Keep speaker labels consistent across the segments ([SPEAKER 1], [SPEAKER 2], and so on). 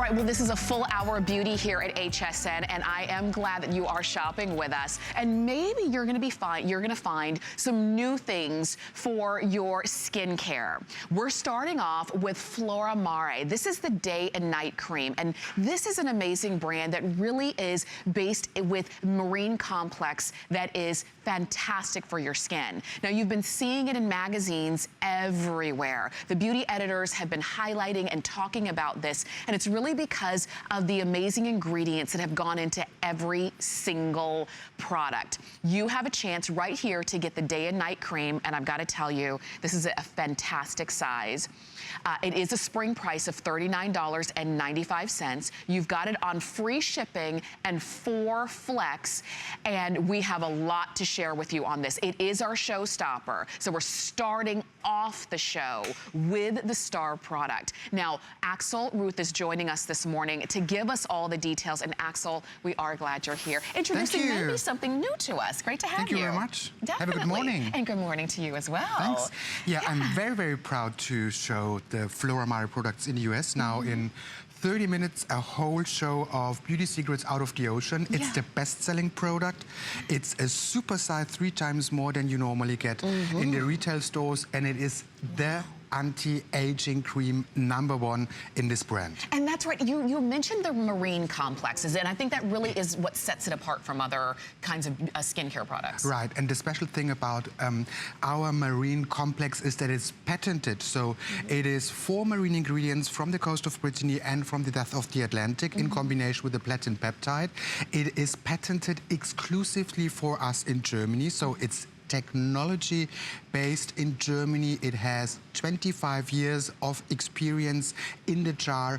[SPEAKER 1] right, well, this is a full hour of beauty here at HSN, and I am glad that you are shopping with us. And maybe you're gonna find some new things for your skincare. We're starting off with Flora Mar. This is the day and night cream, and this is an amazing brand that really is based with marine complex that is fantastic for your skin. Now, you've been seeing it in magazines everywhere. The beauty editors have been highlighting and talking about this, and it's really because of the amazing ingredients that have gone into every single product. You have a chance right here to get the day and night cream, and I've got to tell you, this is a fantastic size. It is a spring price of $39.95. You've got it on free shipping and 4 flex, and we have a lot to share with you on this. It is our showstopper, so we're starting off the show with the star product. Now, Axel Ruth is joining us this morning to give us all the details, and Axel, we are glad you're here. Introducing maybe something new to us. Great to have you.
[SPEAKER 2] Thank you very much.
[SPEAKER 1] Definitely.
[SPEAKER 2] Have a good morning.
[SPEAKER 1] And good morning to you as well.
[SPEAKER 2] Thanks. Yeah, I'm very, very proud to show the Flora Mar products in the US now in 30 minutes, a whole show of beauty secrets out of the ocean. It's the best-selling product. It's a super size 3 times more than you normally get in the retail stores, and it is the anti-aging cream #1 in this brand.
[SPEAKER 1] And that's right, you mentioned the marine complexes, and I think that really is what sets it apart from other kinds of skincare products.
[SPEAKER 2] Right, and the special thing about our marine complex is that it's patented. So it is 4 marine ingredients from the coast of Brittany and from the depth of the Atlantic in combination with the platin peptide. It is patented exclusively for us in Germany, so it's technology based in Germany. It has 25 years of experience in the jar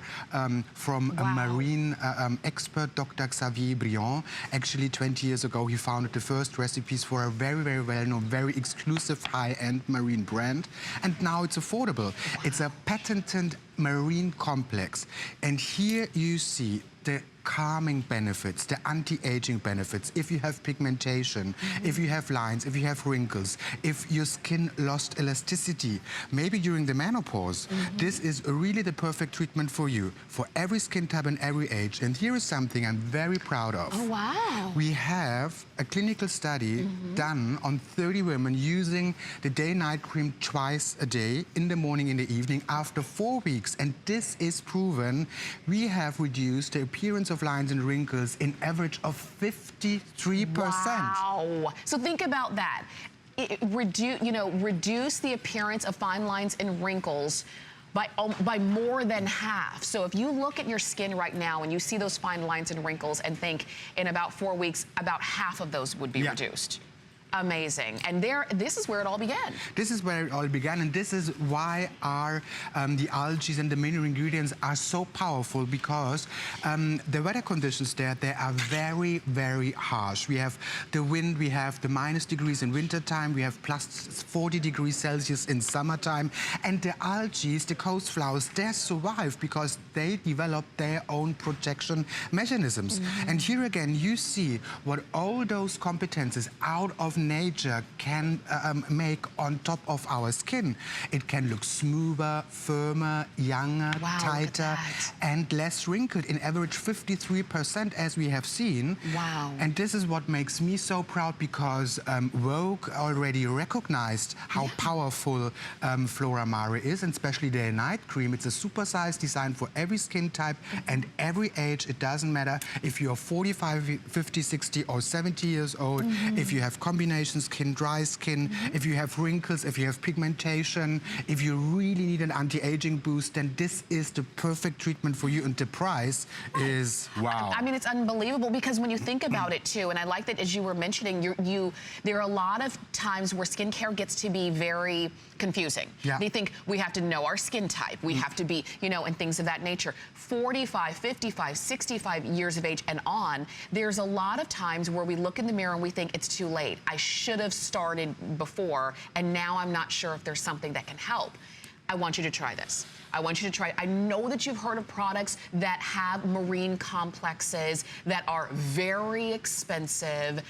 [SPEAKER 2] from a marine expert, Dr. Xavier Briand. Actually, 20 years ago, he founded the first recipes for a very, very well-known, very exclusive high-end marine brand. And now it's affordable. It's a patented marine complex. And here you see the calming benefits, the anti-aging benefits. If you have pigmentation, if you have lines, if you have wrinkles, if your skin lost elasticity, maybe during the menopause, this is really the perfect treatment for you, for every skin type and every age. And here is something I'm very proud of.
[SPEAKER 1] Oh, wow.
[SPEAKER 2] We have a clinical study done on 30 women using the day-night cream twice a day, in the morning, in the evening, after 4 weeks. And this is proven. We have reduced the appearance of lines and wrinkles in average of 53%.
[SPEAKER 1] Wow. So think about that. Reduce the appearance of fine lines and wrinkles by more than half. So if you look at your skin right now and you see those fine lines and wrinkles and think in about 4 weeks, about half of those would be reduced. Amazing. And this is where it all began.
[SPEAKER 2] This is where it all began, and this is why the algae and the mineral ingredients are so powerful, because the weather conditions there, they are very, very harsh. We have the wind, we have the -degrees in wintertime, we have plus 40 degrees Celsius in summertime, and the algae, the coast flowers, they survive because they develop their own protection mechanisms. And here again, you see what all those competences out of nature can make on top of our skin. It can look smoother, firmer, younger, tighter, and less wrinkled, in average 53%, as we have seen.
[SPEAKER 1] Wow.
[SPEAKER 2] And this is what makes me so proud, because Vogue already recognized how powerful Flora Mar is, and especially their night cream. It's a super size designed for every skin type and every age. It doesn't matter if you're 45, 50, 60, or 70 years old, if you have combination skin, dry skin, if you have wrinkles, if you have pigmentation, if you really need an anti-aging boost, then this is the perfect treatment for you, and the price is wow. I
[SPEAKER 1] mean, it's unbelievable, because when you think about it too, and I like that, as you were mentioning, there are a lot of times where skincare gets to be very confusing. They think we have to know our skin type, we have to be, and things of that nature. 45, 55, 65 years of age and on, there's a lot of times where we look in the mirror and we think it's too late. I should have started before, and now I'm not sure if there's something that can help. I want you to try this. I want you to try it. I know that you've heard of products that have marine complexes that are very expensive.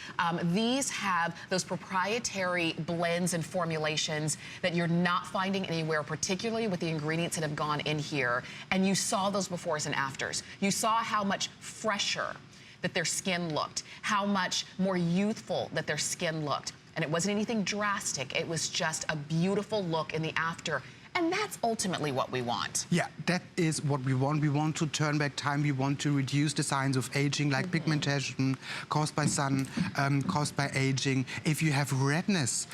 [SPEAKER 1] These have those proprietary blends and formulations that you're not finding anywhere, particularly with the ingredients that have gone in here. And you saw those befores and afters. You saw how much fresher that their skin looked, how much more youthful that their skin looked. And it wasn't anything drastic. It was just a beautiful look in the after. And that's ultimately what we want.
[SPEAKER 2] Yeah, that is what we want. We want to turn back time. We want to reduce the signs of aging, like pigmentation caused by sun, caused by aging. If you have redness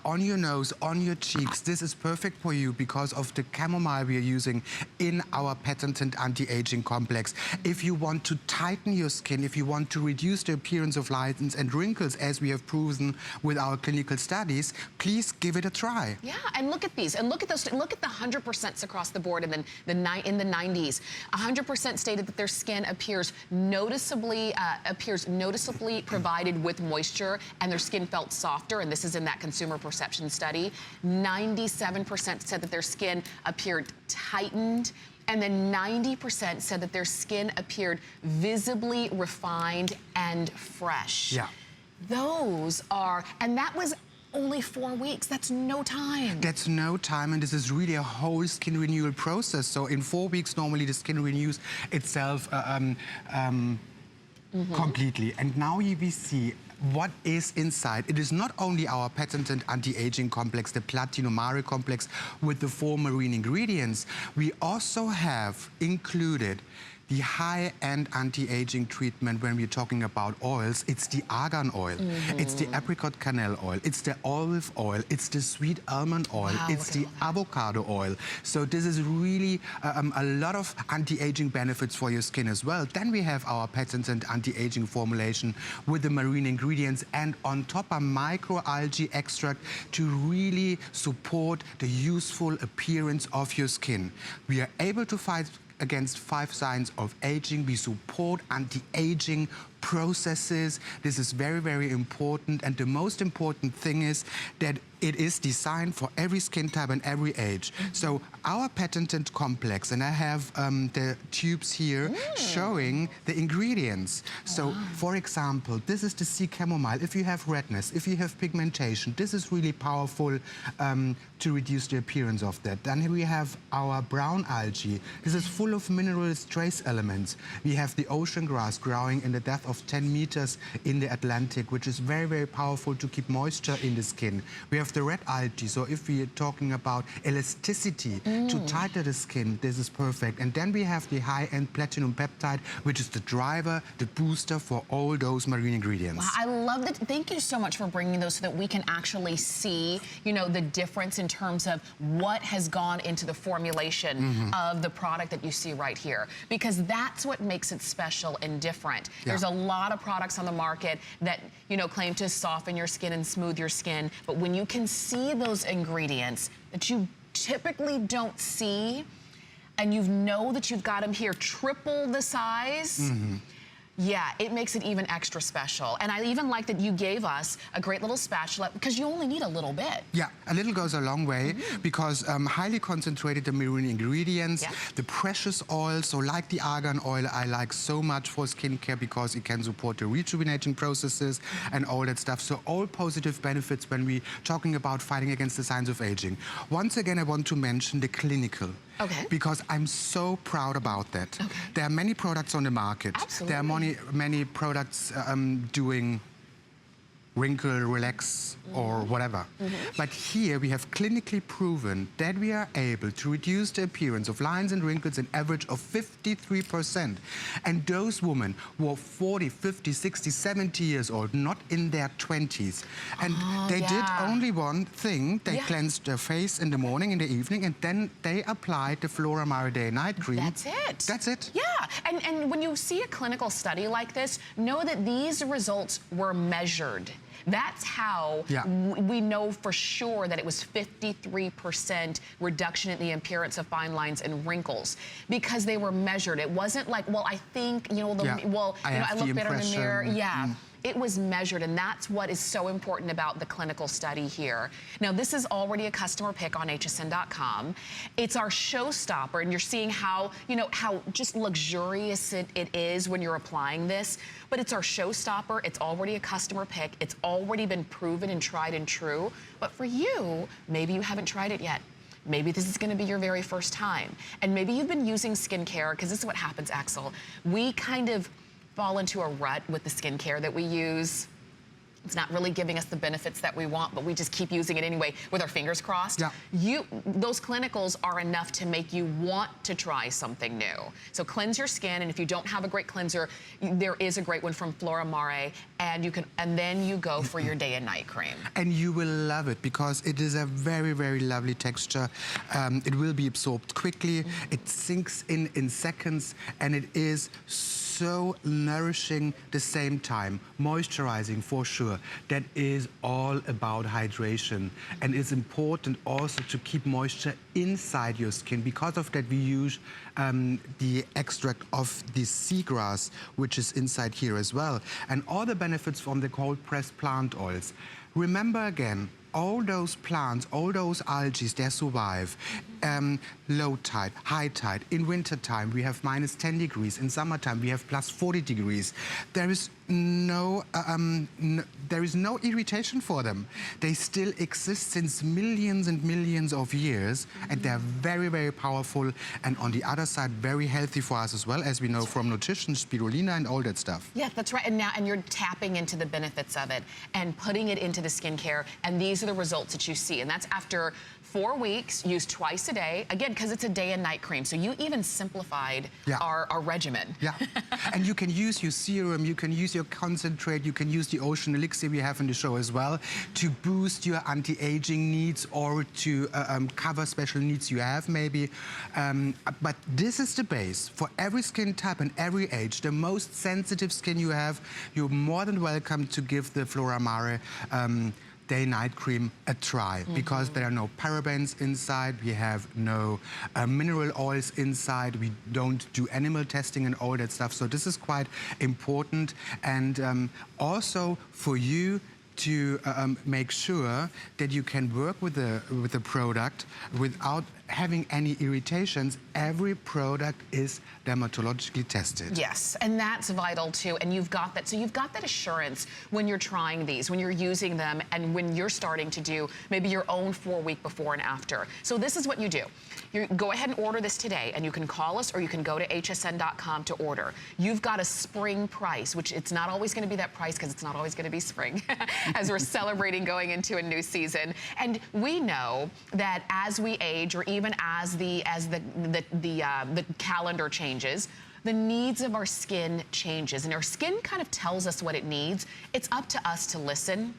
[SPEAKER 2] on your nose, on your cheeks, this is perfect for you because of the chamomile we are using in our patented anti-aging complex. If you want to tighten your skin, if you want to reduce the appearance of lines and wrinkles, as we have proven with our clinical studies, please give it a try.
[SPEAKER 1] Yeah, and look at these, and look at those. Look at the 100% across the board, and then in the 90s, 100% stated that their skin appears noticeably provided with moisture, and their skin felt softer. And this is in that consumer perception study. 97% said that their skin appeared tightened. And then 90% said that their skin appeared visibly refined and fresh.
[SPEAKER 2] Yeah.
[SPEAKER 1] Those are, and that was only 4 weeks. That's no time.
[SPEAKER 2] That's no time, and this is really a whole skin renewal process. So in 4 weeks, normally the skin renews itself completely. And now we see what is inside. It is not only our patented anti-aging complex, the Platinum Mare complex with the 4 marine ingredients. We also have included the high-end anti-aging treatment when we're talking about oils. It's the argan oil, it's the apricot cannel oil, it's the olive oil, it's the sweet almond oil, it's the avocado oil. So this is really a lot of anti-aging benefits for your skin as well. Then we have our patented anti-aging formulation with the marine ingredients, and on top a microalgae extract to really support the useful appearance of your skin. We are able to fight against 5 signs of aging. We support anti-aging processes. This is very, very important. And the most important thing is that it is designed for every skin type and every age. So our patented complex, and I have the tubes here showing the ingredients. So for example, this is the sea chamomile. If you have redness, if you have pigmentation, this is really powerful to reduce the appearance of that. Then we have our brown algae. This is full of minerals, trace elements. We have the ocean grass growing in the depth of 10 meters in the Atlantic, which is very, very powerful to keep moisture in the skin. We have the red algae, so if we are talking about elasticity to tighten the skin, this is perfect. And then we have the high-end platinum peptide, which is the driver, the booster for all those marine ingredients.
[SPEAKER 1] Wow, I love that. Thank you so much for bringing those so that we can actually see, you know, the difference in terms of what has gone into the formulation of the product that you see right here, because that's what makes it special and different. There's a lot of products on the market that, you know, claim to soften your skin and smooth your skin, but when you can see those ingredients that you typically don't see, and you know that you've got them here triple the size, yeah, it makes it even extra special. And I even like that you gave us a great little spatula, because you only need a little bit.
[SPEAKER 2] Yeah, a little goes a long way, because highly concentrated the marine ingredients, the precious oils, so like the argan oil, I like so much for skincare because it can support the rejuvenating processes and all that stuff. So all positive benefits when we're talking about fighting against the signs of aging. Once again, I want to mention the clinical. Because I'm so proud about that. There are many products on the market. There are many products doing wrinkle, relax, or whatever. But here we have clinically proven that we are able to reduce the appearance of lines and wrinkles an average of 53%. And those women who are 40, 50, 60, 70 years old, not in their 20s. And they did only one thing. They cleansed their face in the morning, in the evening, and then they applied the Flora Mar Day and Night Cream.
[SPEAKER 1] That's it.
[SPEAKER 2] That's it.
[SPEAKER 1] Yeah, and when you see a clinical study like this, know that these results were measured. That's how we know for sure that it was 53% reduction in the appearance of fine lines and wrinkles, because they were measured. It wasn't like, well, I think, you know, I look better in the mirror. It was measured, and that's what is so important about the clinical study here. Now, this is already a customer pick on hsn.com. It's our showstopper, and you're seeing how, you know, how just luxurious it is when you're applying this. But it's our showstopper. It's already a customer pick. It's already been proven and tried and true. But for you, maybe you haven't tried it yet. Maybe this is gonna be your very first time. And maybe you've been using skincare, because this is what happens, Axel. We kind of fall into a rut with the skincare that we use. It's not really giving us the benefits that we want, but we just keep using it anyway with our fingers crossed. Yeah. Those clinicals are enough to make you want to try something new. So cleanse your skin, and if you don't have a great cleanser, there is a great one from Flora Mar, and then you go for your day and night cream.
[SPEAKER 2] And you will love it because it is a very, very lovely texture. It will be absorbed quickly. It sinks in seconds, and it is so nourishing the same time, moisturizing for sure. That is all about hydration, and it's important also to keep moisture inside your skin. Because of that, we use the extract of the seagrass, which is inside here as well, and all the benefits from the cold pressed plant oils. Remember again, all those plants, all those algae, they survive. Low tide, high tide. In winter time, we have -10 degrees. In summertime, we have +40 degrees. There is no irritation for them. They still exist since millions and millions of years, and they're very, very powerful. And on the other side, very healthy for us as well, as we know from nutrition, spirulina, and all that stuff.
[SPEAKER 1] Yeah, that's right. And you're tapping into the benefits of it and putting it into the skincare, and these are the results that you see. And that's after 4 weeks, used twice a day, again, because it's a day and night cream. So you even simplified our regimen.
[SPEAKER 2] Yeah, and you can use your serum, you can use your concentrate, you can use the ocean elixir we have in the show as well to boost your anti-aging needs or to cover special needs you have maybe. But this is the base for every skin type and every age. The most sensitive skin you have, you're more than welcome to give the Flora Mar day-night cream a try, because there are no parabens inside, we have no mineral oils inside, we don't do animal testing and all that stuff. So this is quite important, and also for you to make sure that you can work with the product without having any irritations. Every product is dermatologically tested.
[SPEAKER 1] Yes, and that's vital too. And you've got that. So you've got that assurance when you're trying these, when you're using them, and when you're starting to do maybe your own 4-week before and after. So this is what you do. You go ahead and order this today, and you can call us or you can go to hsn.com to order. You've got a spring price, which it's not always going to be that price because it's not always going to be spring as we're celebrating going into a new season. And we know that as we age, or even as the calendar changes, the needs of our skin changes, and our skin kind of tells us what it needs. It's up to us to listen,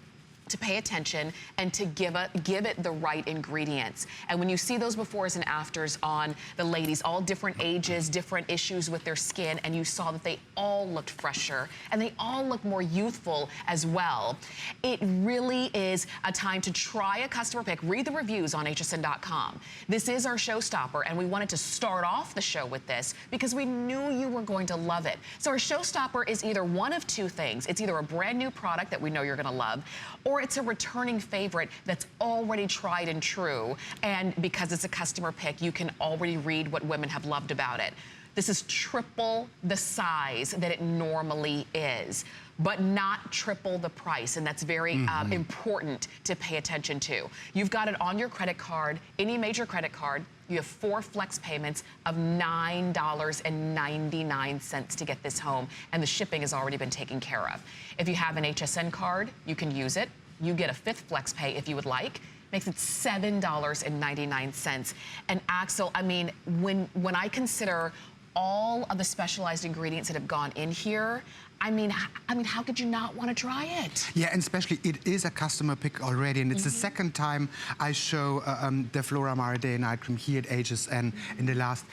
[SPEAKER 1] to pay attention, and to give it the right ingredients. And when you see those befores and afters on the ladies, all different ages, different issues with their skin, and you saw that they all looked fresher and they all look more youthful as well, it really is a time to try a customer pick. Read the reviews on hsn.com. This is our showstopper, and we wanted to start off the show with this because we knew you were going to love it. So our showstopper is either one of two things. It's either a brand new product that we know you're gonna love, or it's a returning favorite that's already tried and true. And because it's a customer pick, you can already read what women have loved about it. This is triple the size that it normally is, but not triple the price. And that's very important to pay attention to. You've got it on your credit card, any major credit card. You have 4 flex payments of $9.99 to get this home, and the shipping has already been taken care of. If you have an HSN card, you can use it. You get a 5th flex pay if you would like. Makes it $7.99. And Axel, I mean, when I consider all of the specialized ingredients that have gone in here, I mean, how could you not want to try it?
[SPEAKER 2] Yeah, and especially it is a customer pick already, and it's the second time I show the Flora Mar Day and Night Cream here at HSN in the last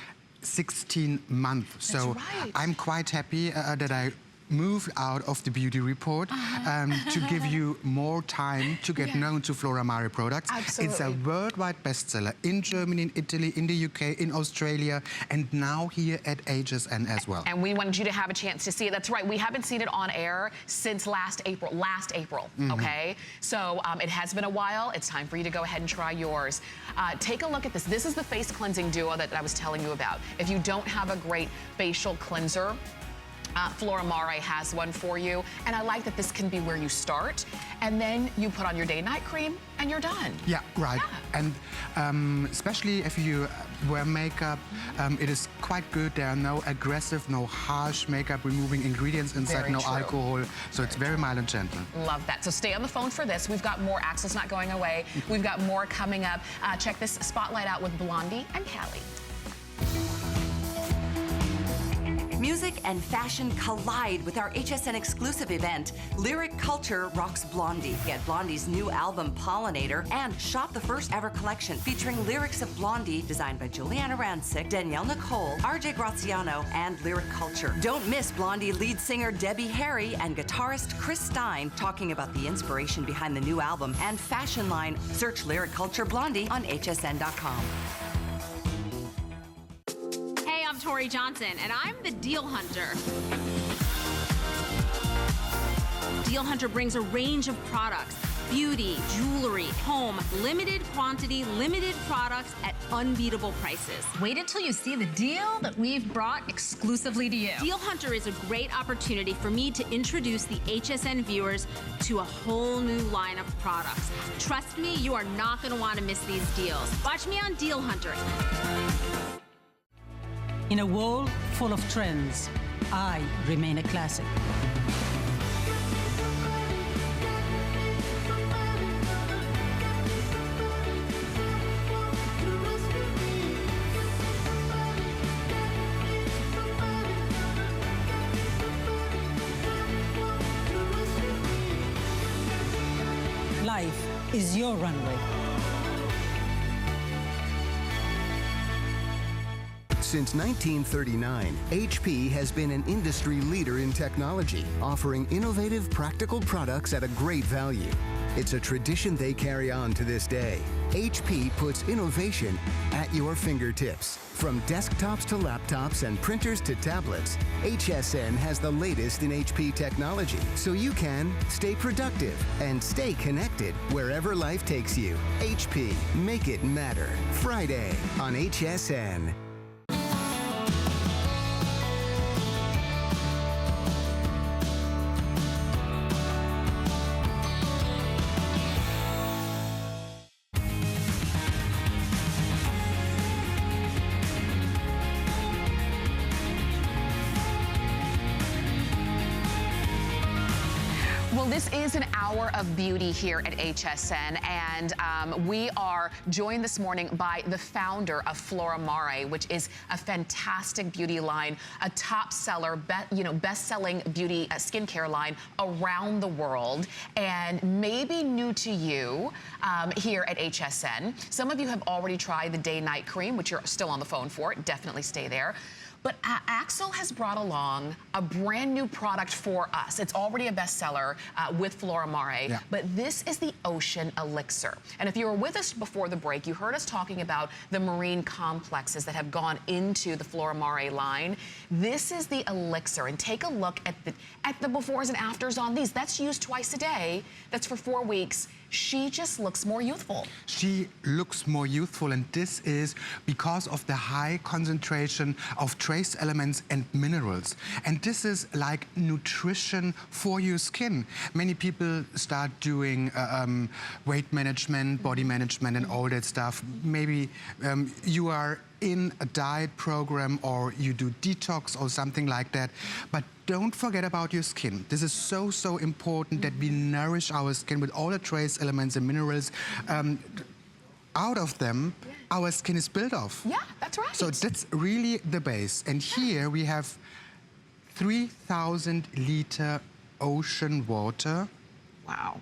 [SPEAKER 2] 16 months. So
[SPEAKER 1] right.
[SPEAKER 2] I'm quite happy that I moved out of the beauty report to give you more time to get known to Flora Mar products.
[SPEAKER 1] Absolutely.
[SPEAKER 2] It's a worldwide bestseller in Germany, in Italy, in the UK, in Australia, and now here at HSN as well.
[SPEAKER 1] And we wanted you to have a chance to see it. That's right, we haven't seen it on air since last April, okay? So it has been a while. It's time for you to go ahead and try yours. Take a look at this. This is the face cleansing duo that I was telling you about. If you don't have a great facial cleanser, Flora Mare has one for you, and I like that this can be where you start, and then you put on your day-night cream, and you're done.
[SPEAKER 2] Yeah, right.
[SPEAKER 1] Yeah.
[SPEAKER 2] And especially if you wear makeup, it is quite good. There are no aggressive, no harsh makeup removing ingredients inside,
[SPEAKER 1] Very
[SPEAKER 2] no
[SPEAKER 1] true.
[SPEAKER 2] alcohol, so it's very mild and gentle.
[SPEAKER 1] Love that. So stay on the phone for this. We've got more. Axel's not going away. We've got more coming up. Check this spotlight out with Blondie and Callie.
[SPEAKER 3] Music and fashion collide with our HSN exclusive event, Lyric Culture Rocks Blondie. Get Blondie's new album, Pollinator, and shop the first ever collection featuring lyrics of Blondie, designed by Juliana Rancic, Danielle Nicole, RJ Graziano, and Lyric Culture. Don't miss Blondie lead singer Debbie Harry and guitarist Chris Stein talking about the inspiration behind the new album and fashion line. Search Lyric Culture Blondie on hsn.com.
[SPEAKER 4] I'm Tori Johnson, and I'm the Deal Hunter. Deal Hunter brings a range of products: beauty, jewelry, home, limited quantity, limited products at unbeatable prices.
[SPEAKER 5] Wait until you see the deal that we've brought exclusively to you.
[SPEAKER 4] Deal Hunter is a great opportunity for me to introduce the HSN viewers to a whole new line of products. Trust me, you are not going to want to miss these deals. Watch me on Deal Hunter.
[SPEAKER 6] In a world full of trends, I remain a classic. Life is your runway.
[SPEAKER 7] Since 1939, HP has been an industry leader in technology, offering innovative, practical products at a great value. It's a tradition they carry on to this day. HP puts innovation at your fingertips. From desktops to laptops and printers to tablets, HSN has the latest in HP technology, so you can stay productive and stay connected wherever life takes you. HP, make it matter. Friday on HSN.
[SPEAKER 1] Well, this is an hour of beauty here at HSN, and we are joined this morning by the founder of Flora Mare, which is a fantastic beauty line, a top seller, best-selling beauty skincare line around the world, and maybe new to you here at HSN. Some of you have already tried the day-night cream, which you're still on the phone for. Definitely stay there. But Axel has brought along a brand new product for us. It's already a bestseller with Flora Mare, but this is the Ocean Elixir. And if you were with us before the break, you heard us talking about the marine complexes that have gone into the Flora Mare line. This is the Elixir, and take a look at the befores and afters on these. That's used twice a day. That's for 4 weeks. She just looks more youthful.
[SPEAKER 2] She looks more youthful, and this is because of the high concentration of trace elements and minerals. And this is like nutrition for your skin. Many people start doing weight management, body management, and all that stuff. Maybe you are in a diet program or you do detox or something like that. But don't forget about your skin. This is so, so important that we nourish our skin with all the trace elements and minerals. Out of them, our skin is built of.
[SPEAKER 1] Yeah, that's right.
[SPEAKER 2] So that's really the base. And here we have 3,000 liter ocean water.
[SPEAKER 1] Wow.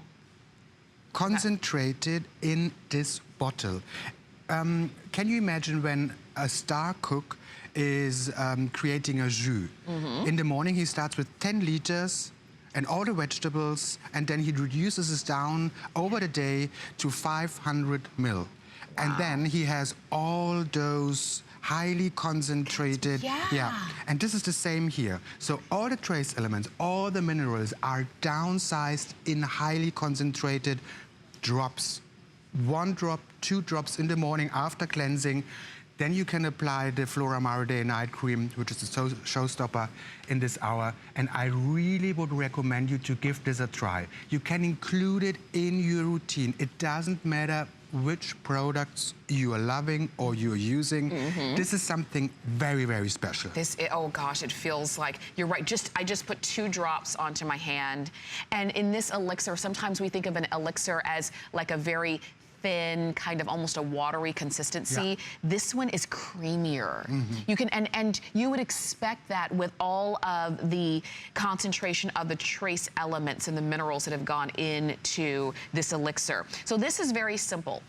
[SPEAKER 2] Concentrated in this bottle. Can you imagine when a star cook is creating a jus. In the morning, he starts with 10 liters and all the vegetables, and then he reduces this down over the day to 500 ml. And then he has all those highly concentrated, and this is the same here. So all the trace elements, all the minerals are downsized in highly concentrated drops. 1 drop, 2 drops in the morning after cleansing. Then you can apply the Flora Mar Day and Night Cream, which is the showstopper in this hour. And I really would recommend you to give this a try. You can include it in your routine. It doesn't matter which products you are loving or you're using. This is something very, very special.
[SPEAKER 1] Oh gosh, it feels like, you're right. I just put 2 drops onto my hand. And in this elixir, sometimes we think of an elixir as like a very thin, kind of almost a watery consistency. This one is creamier. You can, and you would expect that with all of the concentration of the trace elements and the minerals that have gone into this elixir. So this is very simple.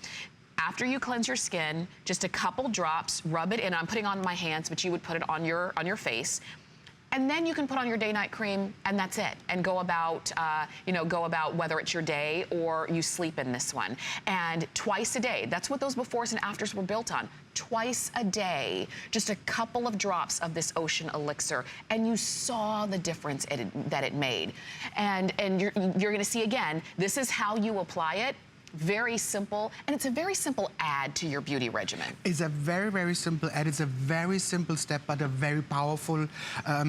[SPEAKER 1] After you cleanse your skin, just a couple drops, rub it in. I'm putting on my hands, but you would put it on your face. And then you can put on your day-night cream, and that's it. And go about, go about whether it's your day or you sleep in this one. And twice a day, that's what those befores and afters were built on. Twice a day, just a couple of drops of this ocean elixir, and you saw the difference that it made. And you're gonna see again, this is how you apply it. Very simple, and it's a very simple add to your beauty regimen.
[SPEAKER 2] It's a very, very simple add. It's a very simple step, but a very powerful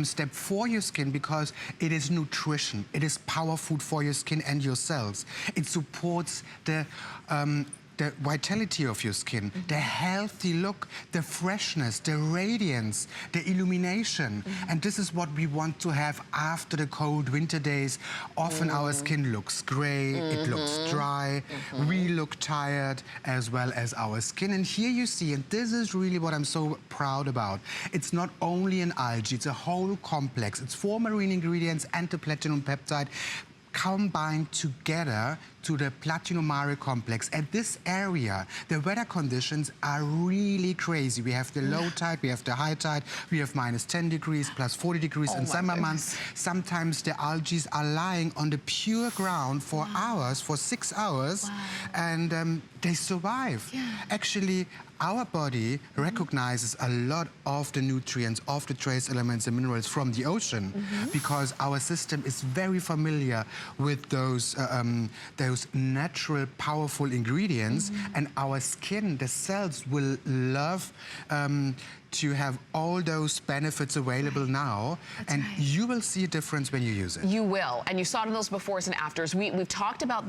[SPEAKER 2] step for your skin, because it is nutrition. It is power food for your skin and your cells. It supports the vitality of your skin, the healthy look, the freshness, the radiance, the illumination. And this is what we want to have after the cold winter days. Often our skin looks gray, it looks dry, we look tired, as well as our skin. And here you see, and this is really what I'm so proud about, it's not only an algae, it's a whole complex. It's 4 marine ingredients and the platinum peptide combined together to the Platinum Mare complex. At this area, the weather conditions are really crazy. We have the low tide, we have the high tide, we have -10 degrees, +40 degrees in summer months. Sometimes the algae are lying on the pure ground for hours, for 6 hours, and they survive. Actually, our body recognizes a lot of the nutrients, of the trace elements and minerals from the ocean, because our system is very familiar with those natural, powerful ingredients, and our skin, the cells, will love to have all those benefits available now. And you will see a difference when you use it. You will, and you saw it in those befores and afters. We've talked about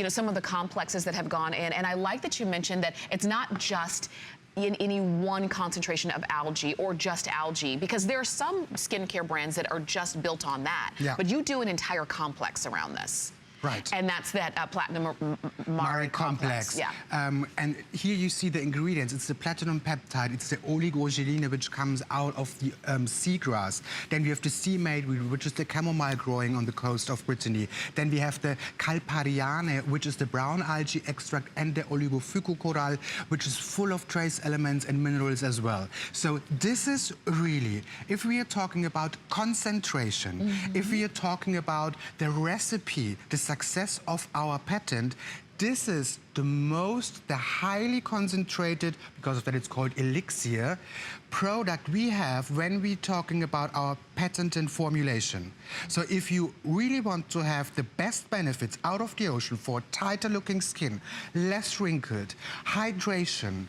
[SPEAKER 2] some of the complexes that have gone in, and I like that you mentioned that it's not just in any one concentration of algae or just algae, because there are some skincare brands that are just built on that. But you do an entire complex around this. Right. And that's that Platinum Mare complex. And here you see the ingredients. It's the platinum peptide, it's the oligogeline, which comes out of the seagrass. Then we have the sea maidweed, which is the chamomile growing on the coast of Brittany. Then we have the calpariane, which is the brown algae extract, and the oligofucocoral, which is full of trace elements and minerals as well. So this is really, if we are talking about concentration, if we are talking about the recipe, the success of our patent, this is the highly concentrated, because of that it's called elixir, product we have when we're talking about our patented formulation. So if you really want to have the best benefits out of the ocean for tighter looking skin, less wrinkled, hydration,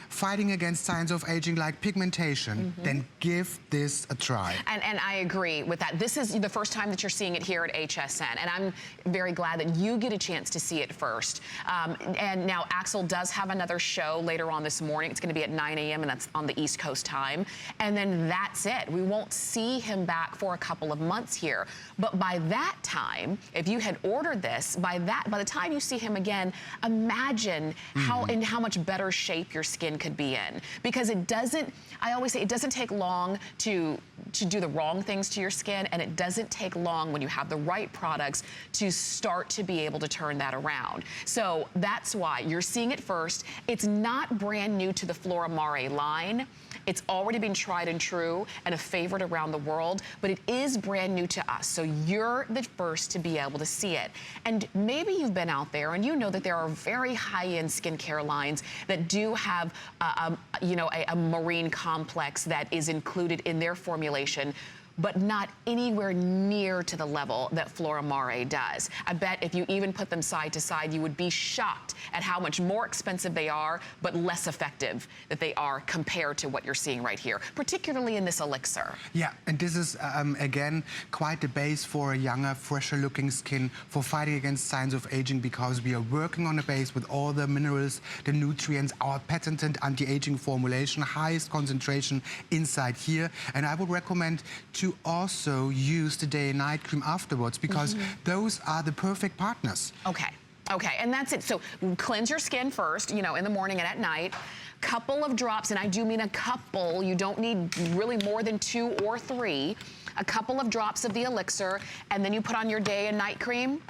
[SPEAKER 2] fighting against signs of aging like pigmentation, then give this a try. And I agree with that. This is the first time that you're seeing it here at HSN, and I'm very glad that you get a chance to see it first. And now Axel does have another show later on this morning. It's going to be at 9 a.m. and that's on the East Coast time. And then that's it. We won't see him back for a couple of months here. But by that time, if you had ordered this, by the time you see him again, imagine how much better shape your skin could be in. Because it doesn't, I always say, it doesn't take long to do the wrong things to your skin, and it doesn't take long when you have the right products to start to be able to turn that around. So that's why you're seeing it first. It's not brand new to the Flora Mare line.
[SPEAKER 1] It's already been tried and true and a favorite around the world, but it is brand new to us. So you're the first to be able to see it. And maybe you've been out there and you know that there are very high-end skincare lines that do have, you know, a marine complex that is included in their formulation, but not anywhere near to the level that Flora Mare does. I bet if you even put them side to side, you would be shocked at how much more expensive they are, but less effective that they are compared to what you're seeing right here, particularly in this elixir.
[SPEAKER 2] Yeah, and this is, again, quite the base for a younger, fresher looking skin for fighting against signs of aging, because we are working on a base with all the minerals, the nutrients, our patented anti-aging formulation, highest concentration inside here. And I would recommend to also use the day and night cream afterwards, because those are the perfect partners.
[SPEAKER 1] Okay. Okay, and that's it. So cleanse your skin first, you know, in the morning and at night. Couple of drops, and I do mean a couple. You don't need really more than 2 or 3. A couple of drops of the elixir, and then you put on your day and night cream.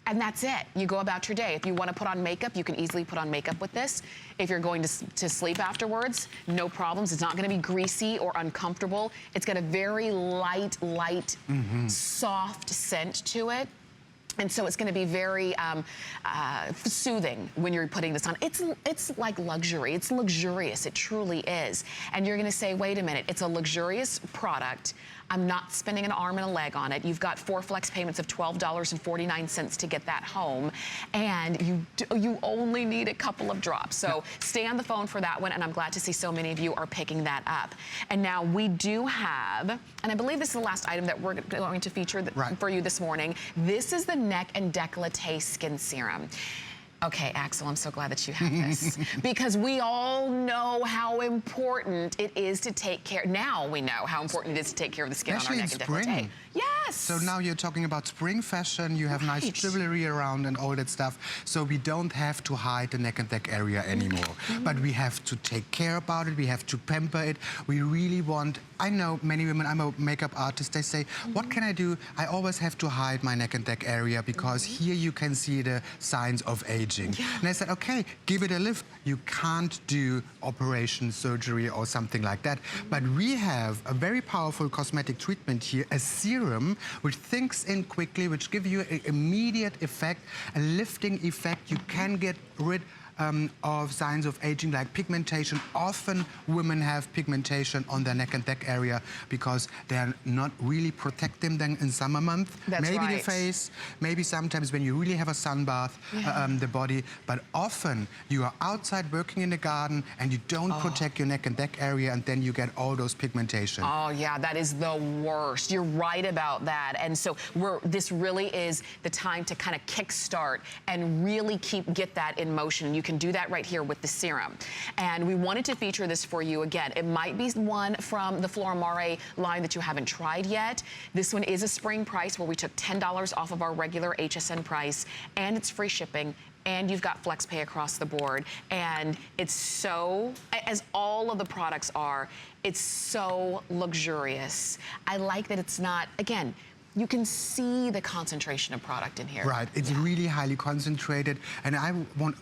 [SPEAKER 1] And that's it. You go about your day. If you want to put on makeup, you can easily put on makeup with this. If you're going to sleep afterwards, no problems. It's not going to be greasy or uncomfortable. It's got a very light, soft scent to it. And so it's going to be very soothing when you're putting this on. It's like luxury. It's luxurious. It truly is. And you're going to say, wait a minute, it's a luxurious product. I'm not spending an arm and a leg on it. You've got 4 flex payments of $12.49 to get that home. And you only need a couple of drops. So stay on the phone for that one. And I'm glad to see so many of you are picking that up. And now we do have, and I believe this is the last item that we're going to feature for you this morning. This is the neck and decollete skin serum. Okay, Axel, I'm so glad that you have this. Because we all know how important it is to take care. Now we know how important it is to take care of the skin on our neck and decollete. Yes.
[SPEAKER 2] So now you're talking about spring fashion. You have nice jewelry around and all that stuff. So we don't have to hide the neck and neck area anymore. But we have to take care about it. We have to pamper it. We really want, I know many women, I'm a makeup artist, they say, what can I do? I always have to hide my neck and neck area because here you can see the signs of aging. And I said, okay, give it a lift. You can't do operation, surgery or something like that. But we have a very powerful cosmetic treatment here, a serum which sinks in quickly, which gives you an immediate effect, a lifting effect. You can get rid of signs of aging like pigmentation. Often women have pigmentation on their neck and neck area because they're not really protecting them in summer month. Maybe the face, maybe sometimes when you really have a sunbath, the body, but often you are outside working in the garden and you don't protect your neck and neck area, and then you get all those pigmentation.
[SPEAKER 1] Oh yeah, that is the worst. You're right about that. And so this really is the time to kind of kickstart and really get that in motion. You can do that right here with the serum. And we wanted to feature this for you again. It might be one from the Flora Mar line that you haven't tried yet. This one is a spring price where we took $10 off of our regular HSN price, and it's free shipping, and you've got flex pay across the board. And it's so, as all of the products are, it's so luxurious. I like that it's not, again, you can see the concentration of product in here.
[SPEAKER 2] Right, it's really highly concentrated. And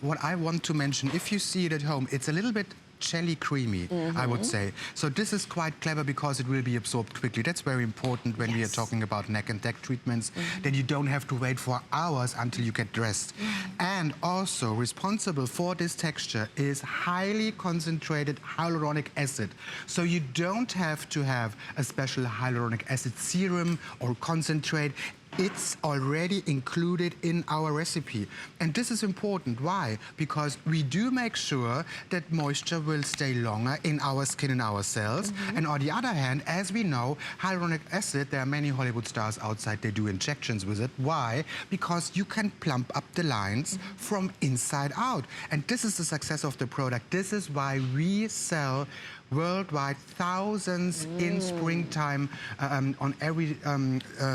[SPEAKER 2] what I want to mention, if you see it at home, it's a little bit jelly creamy, I would say. So this is quite clever because it will be absorbed quickly. That's very important when we are talking about neck and neck treatments, that you don't have to wait for hours until you get dressed. And also responsible for this texture is highly concentrated hyaluronic acid. So you don't have to have a special hyaluronic acid serum or concentrate. It's already included in our recipe. And this is important. Why? Because we do make sure that moisture will stay longer in our skin and our cells. And on the other hand, as we know, hyaluronic acid, there are many Hollywood stars outside, they do injections with it. Why? Because you can plump up the lines from inside out. And this is the success of the product. This is why we sell worldwide thousands in springtime on every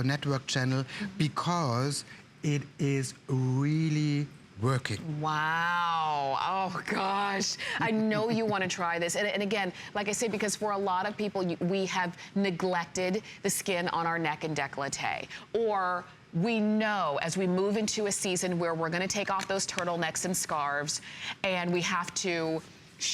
[SPEAKER 2] network channel, because it is really working.
[SPEAKER 1] Wow. Oh, gosh. I know you want to try this. And again, like I say, because for a lot of people, we have neglected the skin on our neck and décolleté. Or we know as we move into a season where we're going to take off those turtlenecks and scarves, and we have to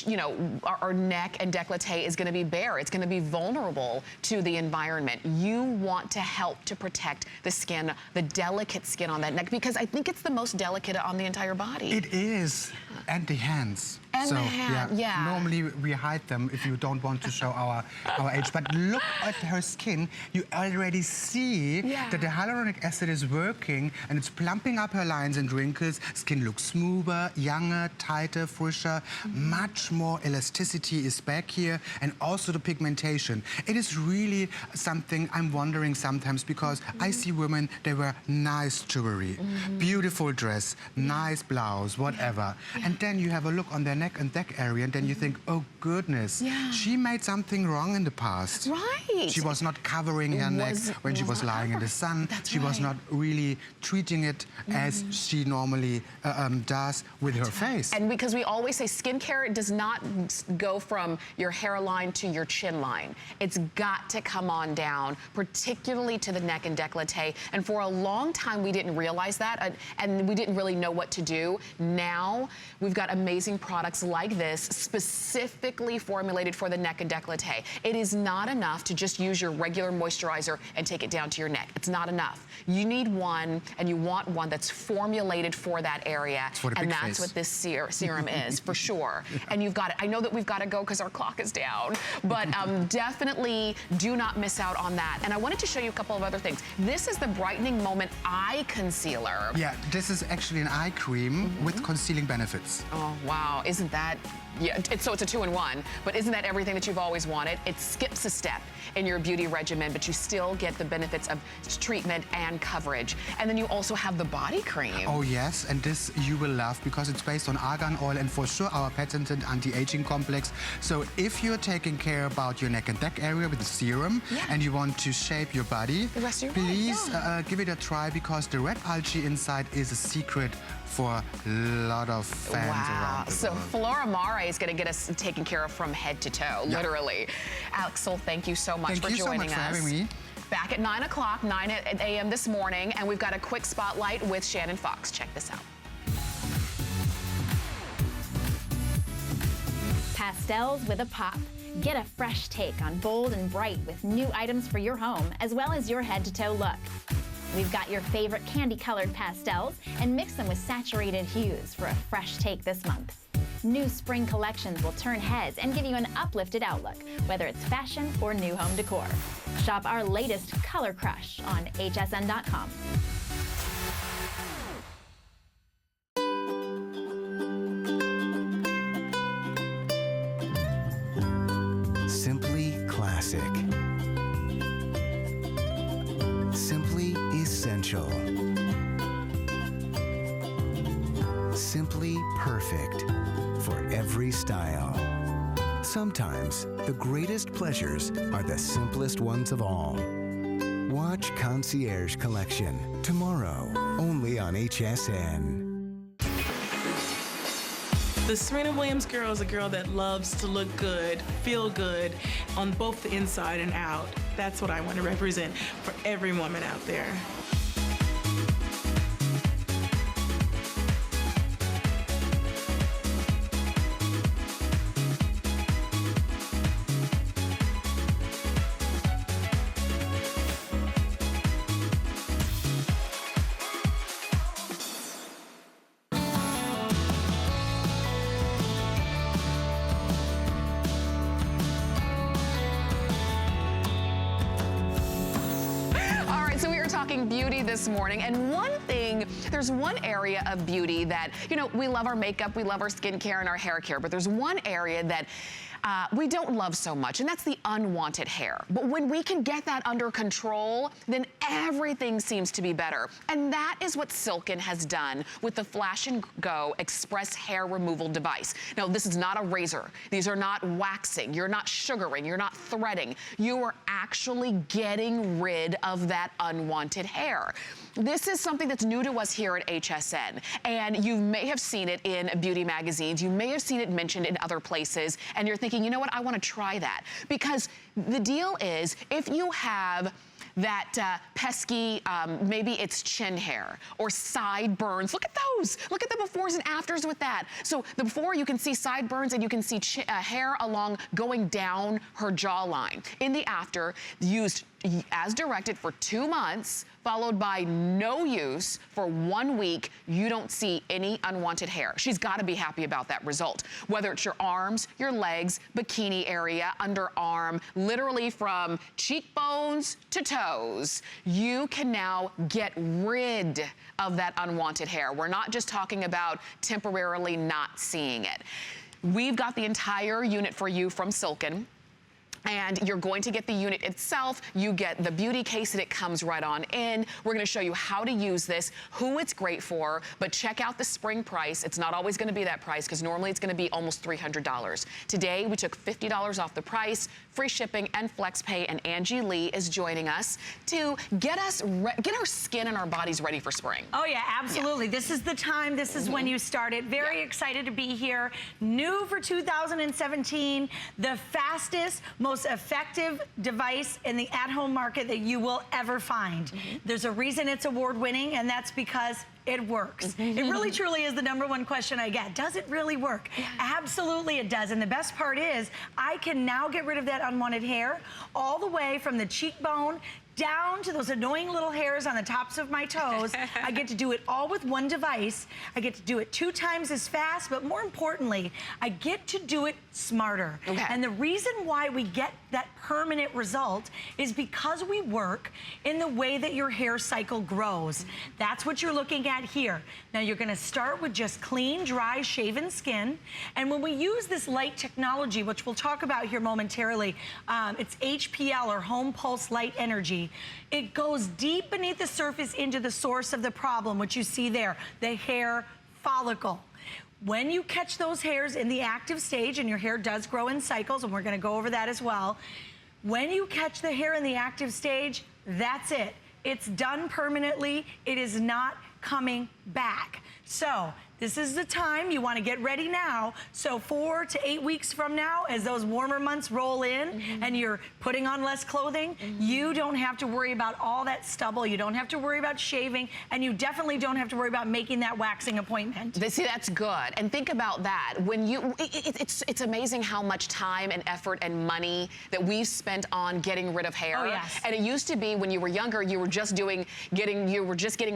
[SPEAKER 1] you know, our neck and décolleté is gonna be bare. It's gonna be vulnerable to the environment. You want to help to protect the skin, the delicate skin on that neck, because I think it's the most delicate on the entire body.
[SPEAKER 2] It is, and the hands.
[SPEAKER 1] And
[SPEAKER 2] so,
[SPEAKER 1] the hand, yeah.
[SPEAKER 2] Normally we hide them if you don't want to show our age. But look at her skin. You already see that the hyaluronic acid is working and it's plumping up her lines and wrinkles. Skin looks smoother, younger, tighter, fresher. Much more elasticity is back here, and also the pigmentation. It is really something I'm wondering sometimes, because I see women, they wear nice jewelry, beautiful dress, nice blouse, whatever. And then you have a look on their neck and neck area, and then you think, oh goodness, she made something wrong in the past.
[SPEAKER 1] Right.
[SPEAKER 2] She was not covering her neck when she was lying in the sun. She was not really treating it as she normally does with her face.
[SPEAKER 1] And because we always say skincare does not go from your hairline to your chin line. It's got to come on down, particularly to the neck and décolleté. And for a long time, we didn't realize that, and we didn't really know what to do. Now, we've got amazing products like this, specifically formulated for the neck and décolleté. It is not enough to just use your regular moisturizer and take it down to your neck. It's not enough. You need one, and you want one that's formulated for that area. And that's what this serum is, for sure. And you've got it. I know that we've got to go because our clock is down, but definitely do not miss out on that. And I wanted to show you a couple of other things. This is the Brightening Moment Eye Concealer.
[SPEAKER 2] Yeah, this is actually an eye cream with concealing benefits.
[SPEAKER 1] Oh, wow. Isn't that... Yeah, so it's a 2-in-1, but isn't that everything that you've always wanted? It skips a step in your beauty regimen, but you still get the benefits of treatment and coverage. And then you also have the body cream.
[SPEAKER 2] Oh yes, and this you will love because it's based on argan oil and for sure our patented anti-aging complex. So if you're taking care about your neck and neck area with the serum and you want to shape your body,
[SPEAKER 1] the rest of your
[SPEAKER 2] please give it a try, because the red algae inside is a secret for a lot of fans around the world.
[SPEAKER 1] So Flora Mar is going to get us taken care of from head to toe, literally. Axel, thank you so much for joining us.
[SPEAKER 2] Thank you so much for having me.
[SPEAKER 1] Back at 9 o'clock, 9 a.m. this morning, and we've got a quick spotlight with Shannon Fox. Check this out.
[SPEAKER 8] Pastels with a pop. Get a fresh take on bold and bright with new items for your home, as well as your head-to-toe look. We've got your favorite candy-colored pastels and mix them with saturated hues for a fresh take this month. New spring collections will turn heads and give you an uplifted outlook, whether it's fashion or new home decor. Shop our latest Color Crush on hsn.com.
[SPEAKER 7] Simply classic. Simply essential. Simply perfect for every style. Sometimes the greatest pleasures are the simplest ones of all. Watch Concierge Collection tomorrow, only on HSN.
[SPEAKER 9] The Serena Williams girl is a girl that loves to look good, feel good on both the inside and out. That's what I want to represent for every woman out there.
[SPEAKER 1] Beauty this morning, and there's one area of beauty that, you know, we love our makeup, we love our skincare and our hair care, but there's one area that we don't love so much, and that's the unwanted hair. But when we can get that under control, then everything seems to be better. And that is what Silken has done with the Flash and Go Express Hair Removal Device. Now, this is not a razor. These are not waxing. You're not sugaring. You're not threading. You are actually getting rid of that unwanted hair. This is something that's new to us here at HSN, and you may have seen it in beauty magazines. You may have seen it mentioned in other places, and you're thinking, you know what, I want to try that. Because the deal is, if you have that pesky, maybe it's chin hair or sideburns. Look at those. Look at the befores and afters with that. So the before, you can see sideburns and you can see hair along going down her jawline. In the after, used as directed for 2 months, followed by no use for 1 week. You don't see any unwanted hair. She's got to be happy about that result. Whether it's your arms, your legs, bikini area, underarm, literally from cheekbones to toes, you can now get rid of that unwanted hair. We're not just talking about temporarily not seeing it. We've got the entire unit for you from Silken. And you're going to get the unit itself. You get the beauty case that it comes right on in. We're gonna show you how to use this, who it's great for, but check out the spring price. It's not always gonna be that price because normally it's gonna be almost $300. Today, we took $50 off the price, free shipping and flex pay, and Angie Lee is joining us to get our skin and our bodies ready for spring.
[SPEAKER 10] Oh yeah, absolutely. Yeah. This is the time, this is when you start it. Very excited to be here. New for 2017, the fastest, most effective device in the at-home market that you will ever find. There's a reason it's award-winning, and that's because it works. It really truly is the #1 question I get. Does it really work? Absolutely it does. And the best part is I can now get rid of that unwanted hair all the way from the cheekbone down to those annoying little hairs on the tops of my toes. I get to do it all with one device. I get to do it 2 times as fast, but more importantly, I get to do it smarter. And the reason why we get that permanent result is because we work in the way that your hair cycle grows. That's what you're looking at here. Now you're gonna start with just clean, dry, shaven skin. And when we use this light technology, which we'll talk about here momentarily, it's HPL or home pulse light energy. It goes deep beneath the surface into the source of the problem, which you see there, the hair follicle. When you catch those hairs in the active stage, and your hair does grow in cycles, and we're gonna go over that as well. When you catch the hair in the active stage, that's it. It's done permanently. It is not coming back. So this is the time you want to get ready now. So 4 to 8 weeks from now, as those warmer months roll in and you're putting on less clothing, you don't have to worry about all that stubble. You don't have to worry about shaving, and you definitely don't have to worry about making that waxing appointment.
[SPEAKER 1] See, that's good. And think about that. When you, it's amazing how much time and effort and money that we've spent on getting rid of hair.
[SPEAKER 10] Oh, yes.
[SPEAKER 1] And it used to be when you were younger, you were just getting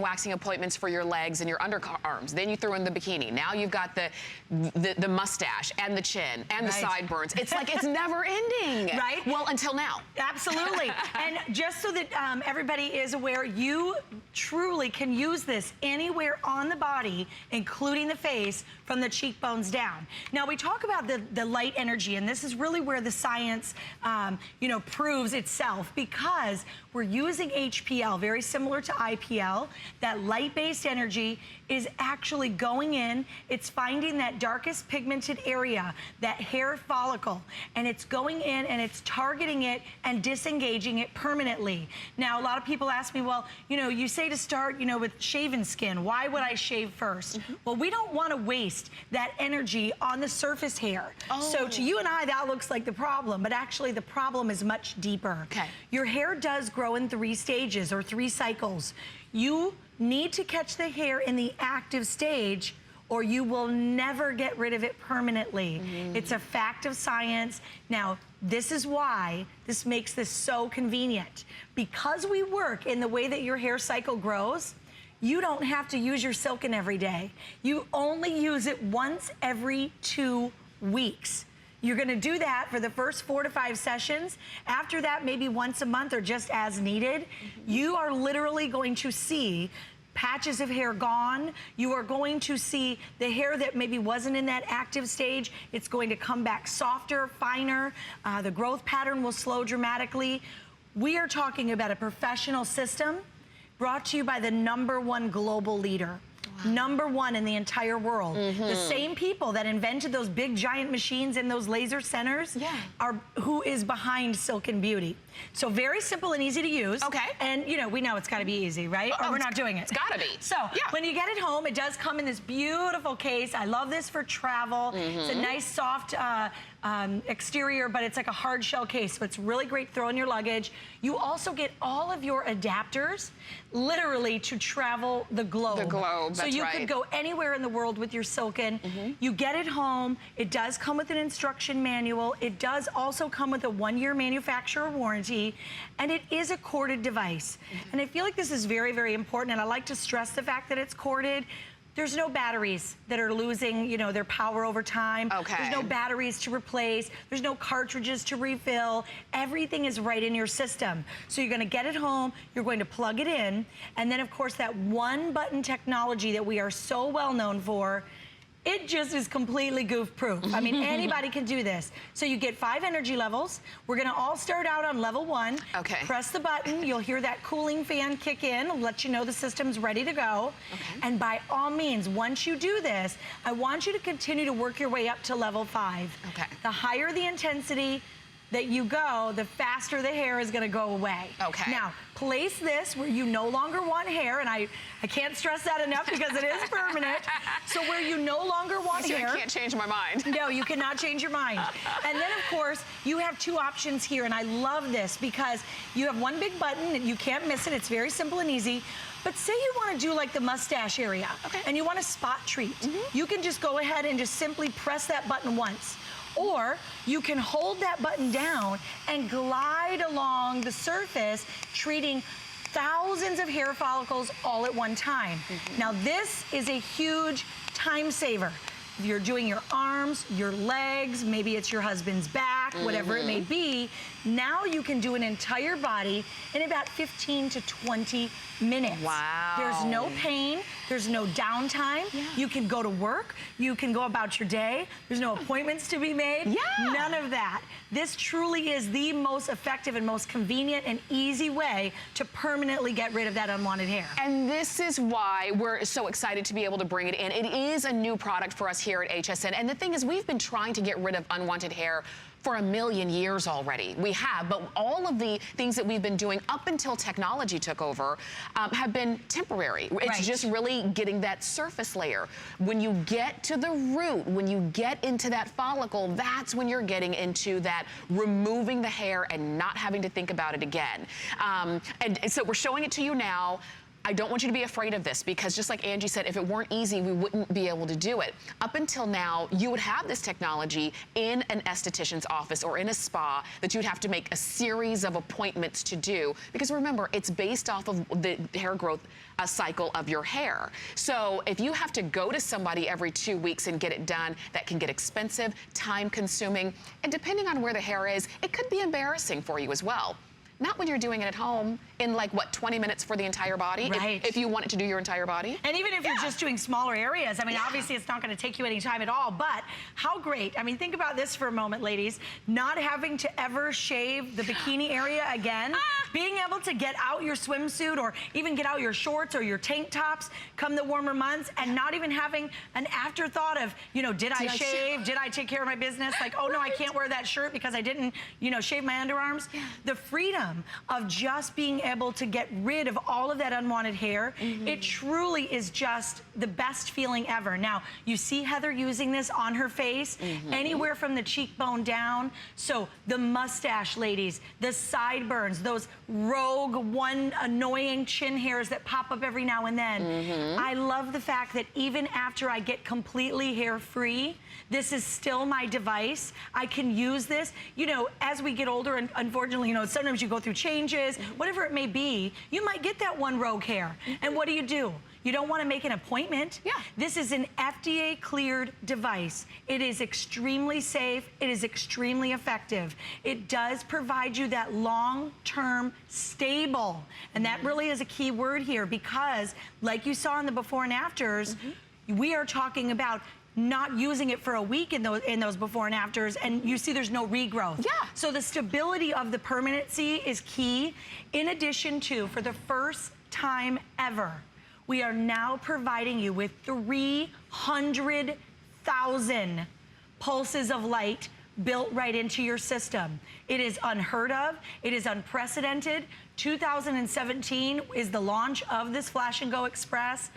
[SPEAKER 1] waxing appointments for your legs and your underarms. Then you threw in the bikini. Now you've got the mustache and the chin and the sideburns. It's like it's never ending.
[SPEAKER 10] Right?
[SPEAKER 1] Well, until now.
[SPEAKER 10] Absolutely. And just so that everybody is aware, you truly can use this anywhere on the body, including the face, from the cheekbones down. Now we talk about the light energy, and this is really where the science, proves itself, because we're using HPL, very similar to IPL. That light-based energy is actually going in, it's finding that darkest pigmented area, that hair follicle, and it's going in and it's targeting it and disengaging it permanently. Now, a lot of people ask me, well, you say to start, with shaven skin. Why would I shave first? Well, we don't want to waste that energy on the surface hair. So to you and I, that looks like the problem, but actually the problem is much deeper. Your hair does grow in 3 stages or 3 cycles. You need to catch the hair in the active stage, or you will never get rid of it permanently. It's a fact of science. Now, this is why this makes this so convenient. Because we work in the way that your hair cycle grows, you don't have to use your Silken every day. You only use it once every 2 weeks. You're gonna do that for the first 4 to 5 sessions. After that, maybe once a month or just as needed. You are literally going to see patches of hair gone. You are going to see the hair that maybe wasn't in that active stage. It's going to come back softer, finer. The growth pattern will slow dramatically. We are talking about a professional system brought to you by the #1 global leader. #1 in the entire world. The same people that invented those big giant machines and those laser centers are who is behind Silken Beauty. So very simple and easy to use. And we know it's gotta be easy, right? Or we're not doing it.
[SPEAKER 1] It's gotta be.
[SPEAKER 10] So when you get it home, it does come in this beautiful case. I love this for travel. It's a nice soft exterior, but it's like a hard shell case, so it's really great to throw in your luggage. You also get all of your adapters, literally, to travel the globe.
[SPEAKER 1] The globe,
[SPEAKER 10] so
[SPEAKER 1] that's
[SPEAKER 10] you
[SPEAKER 1] right.
[SPEAKER 10] could go anywhere in the world with your Silken. You get it home. It does come with an instruction manual. It does also come with a 1-year manufacturer warranty, and it is a corded device. And I feel like this is very, very important, and I like to stress the fact that it's corded. There's no batteries that are losing, you know, their power over time.
[SPEAKER 1] Okay.
[SPEAKER 10] There's no batteries to replace. There's no cartridges to refill. Everything is right in your system. So you're gonna get it home, you're going to plug it in, and then of course that one button technology that we are so well known for, it just is completely goof-proof. I mean, anybody can do this. So you get 5 energy levels. We're gonna all start out on level 1.
[SPEAKER 1] Okay.
[SPEAKER 10] Press the button, you'll hear that cooling fan kick in, it'll let you know the system's ready to go.
[SPEAKER 1] Okay.
[SPEAKER 10] And by all means, once you do this, I want you to continue to work your way up to level 5.
[SPEAKER 1] Okay.
[SPEAKER 10] The higher the intensity that you go, the faster the hair is gonna go away.
[SPEAKER 1] Okay.
[SPEAKER 10] Now, place this where you no longer want hair, and I can't stress that enough because it is permanent. So where you no longer want hair.
[SPEAKER 1] I can't change my mind.
[SPEAKER 10] No, you cannot change your mind. And then, of course, you have 2 options here, and I love this because you have one big button, and you can't miss it. It's very simple and easy. But say you want to do like the mustache area, and you want to spot treat. You can just go ahead and just simply press that button once. Or you can hold that button down and glide along the surface, treating thousands of hair follicles all at one time. Now, this is a huge time saver. If you're doing your arms, your legs, maybe it's your husband's back, whatever it may be, now you can do an entire body in about 15 to 20 minutes.
[SPEAKER 1] Wow.
[SPEAKER 10] There's no pain, there's no downtime.
[SPEAKER 1] Yeah.
[SPEAKER 10] You can go to work, you can go about your day, there's no appointments to be made.
[SPEAKER 1] Yeah.
[SPEAKER 10] None of that. This truly is the most effective and most convenient and easy way to permanently get rid of that unwanted hair.
[SPEAKER 1] And this is why we're so excited to be able to bring it in. It is a new product for us here at HSN. And the thing is, we've been trying to get rid of unwanted hair for 1,000,000 years already. We have, but all of the things that we've been doing up until technology took over have been temporary. It's just really getting that surface layer. When you get to the root, when you get into that follicle, that's when you're getting into that removing the hair and not having to think about it again. And so we're showing it to you now. I don't want you to be afraid of this because just like Angie said, if it weren't easy, we wouldn't be able to do it. Up until now, you would have this technology in an esthetician's office or in a spa that you'd have to make a series of appointments to do because remember, it's based off of the hair growth cycle of your hair. So if you have to go to somebody every 2 weeks and get it done, that can get expensive, time consuming, and depending on where the hair is, it could be embarrassing for you as well. Not when you're doing it at home in like, what, 20 minutes for the entire body?
[SPEAKER 10] Right.
[SPEAKER 1] If you want it to do your entire body?
[SPEAKER 10] And even if you're just doing smaller areas, I mean, obviously it's not gonna take you any time at all, but how great. I mean, think about this for a moment, ladies. Not having to ever shave the bikini area again. Being able to get out your swimsuit or even get out your shorts or your tank tops come the warmer months and not even having an afterthought of, you know, did I shave? Did I take care of my business? Like, oh no, I can't wear that shirt because I didn't, you know, shave my underarms. The freedom of just being able to get rid of all of that unwanted hair, it truly is just the best feeling ever. Now, you see Heather using this on her face, anywhere from the cheekbone down. So the mustache, ladies, the sideburns, those rogue, one annoying chin hairs that pop up every now and then. I love the fact that even after I get completely hair-free, this is still my device. I can use this. You know, as we get older, and unfortunately, you know, sometimes you go through changes, whatever it may be, you might get that one rogue hair. And what do? You don't want to make an appointment.
[SPEAKER 1] Yeah.
[SPEAKER 10] This is an FDA-cleared device. It is extremely safe. It is extremely effective. It does provide you that long-term stable. And that really is a key word here because, like you saw in the before and afters, we are talking about not using it for a week in those before and afters, and you see there's no regrowth.
[SPEAKER 1] Yeah.
[SPEAKER 10] So the stability of the permanency is key. In addition to, for the first time ever, we are now providing you with 300,000 pulses of light built right into your system. It is unheard of. It is unprecedented. 2017 is the launch of this Flash and Go Express.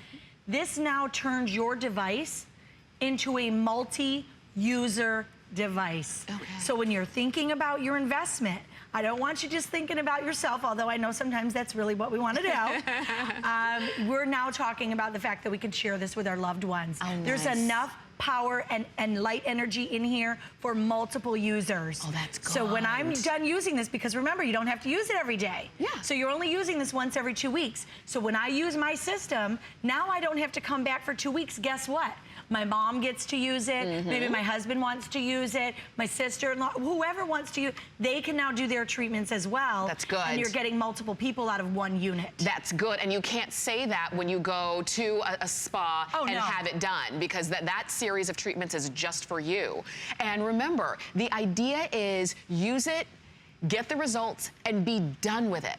[SPEAKER 10] This now turns your device into a multi-user device.
[SPEAKER 1] Okay.
[SPEAKER 10] So when you're thinking about your investment, I don't want you just thinking about yourself, although I know sometimes that's really what we want to do. We're now talking about the fact that we can share this with our loved ones.
[SPEAKER 1] Oh,
[SPEAKER 10] There's
[SPEAKER 1] nice.
[SPEAKER 10] enough power and light energy in here for multiple users.
[SPEAKER 1] Oh, that's good.
[SPEAKER 10] So when I'm done using this, because remember, you don't have to use it every day.
[SPEAKER 1] Yeah.
[SPEAKER 10] So you're only using this once every 2 weeks. So when I use my system, now I don't have to come back for 2 weeks. Guess what? My mom gets to use it. Maybe my husband wants to use it. My sister-in-law, whoever wants to use, they can now do their treatments as well.
[SPEAKER 1] That's good.
[SPEAKER 10] And you're getting multiple people out of one unit.
[SPEAKER 1] That's good, and you can't say that when you go to a spa and have it done, because that series of treatments is just for you. And remember, the idea is use it, get the results, and be done with it.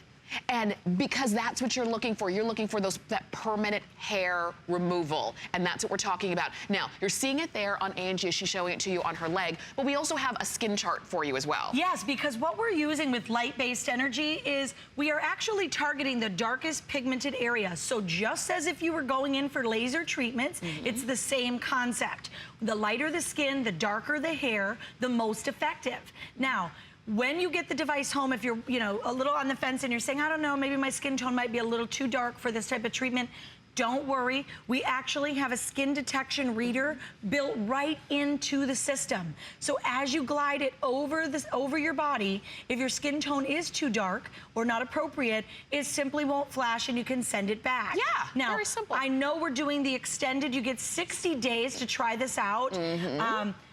[SPEAKER 1] And because that's what you're looking for that permanent hair removal, and that's what we're talking about. Now, you're seeing it there on Angie as she's showing it to you on her leg, but we also have a skin chart for you as well.
[SPEAKER 10] Yes, because what we're using with light-based energy is we are actually targeting the darkest pigmented areas. So just as if you were going in for laser treatments, it's the same concept. The lighter the skin, the darker the hair, the most effective. Now, when you get the device home, if you're, a little on the fence and you're saying, I don't know, maybe my skin tone might be a little too dark for this type of treatment, don't worry. We actually have a skin detection reader built right into the system. So as you glide it over your body, if your skin tone is too dark or not appropriate, it simply won't flash and you can send it back.
[SPEAKER 1] Yeah,
[SPEAKER 10] now,
[SPEAKER 1] very simple.
[SPEAKER 10] I know we're doing the extended. You get 60 days to try this out.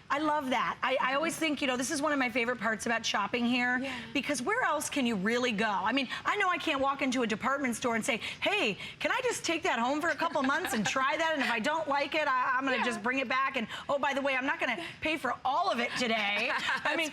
[SPEAKER 10] I love that. I always think, this is one of my favorite parts about shopping here, because where else can you really go? I mean, I know I can't walk into a department store and say, hey, can I just take that home for a couple months and try that? And if I don't like it, I'm going to just bring it back. And, oh, by the way, I'm not going to pay for all of it today. I mean,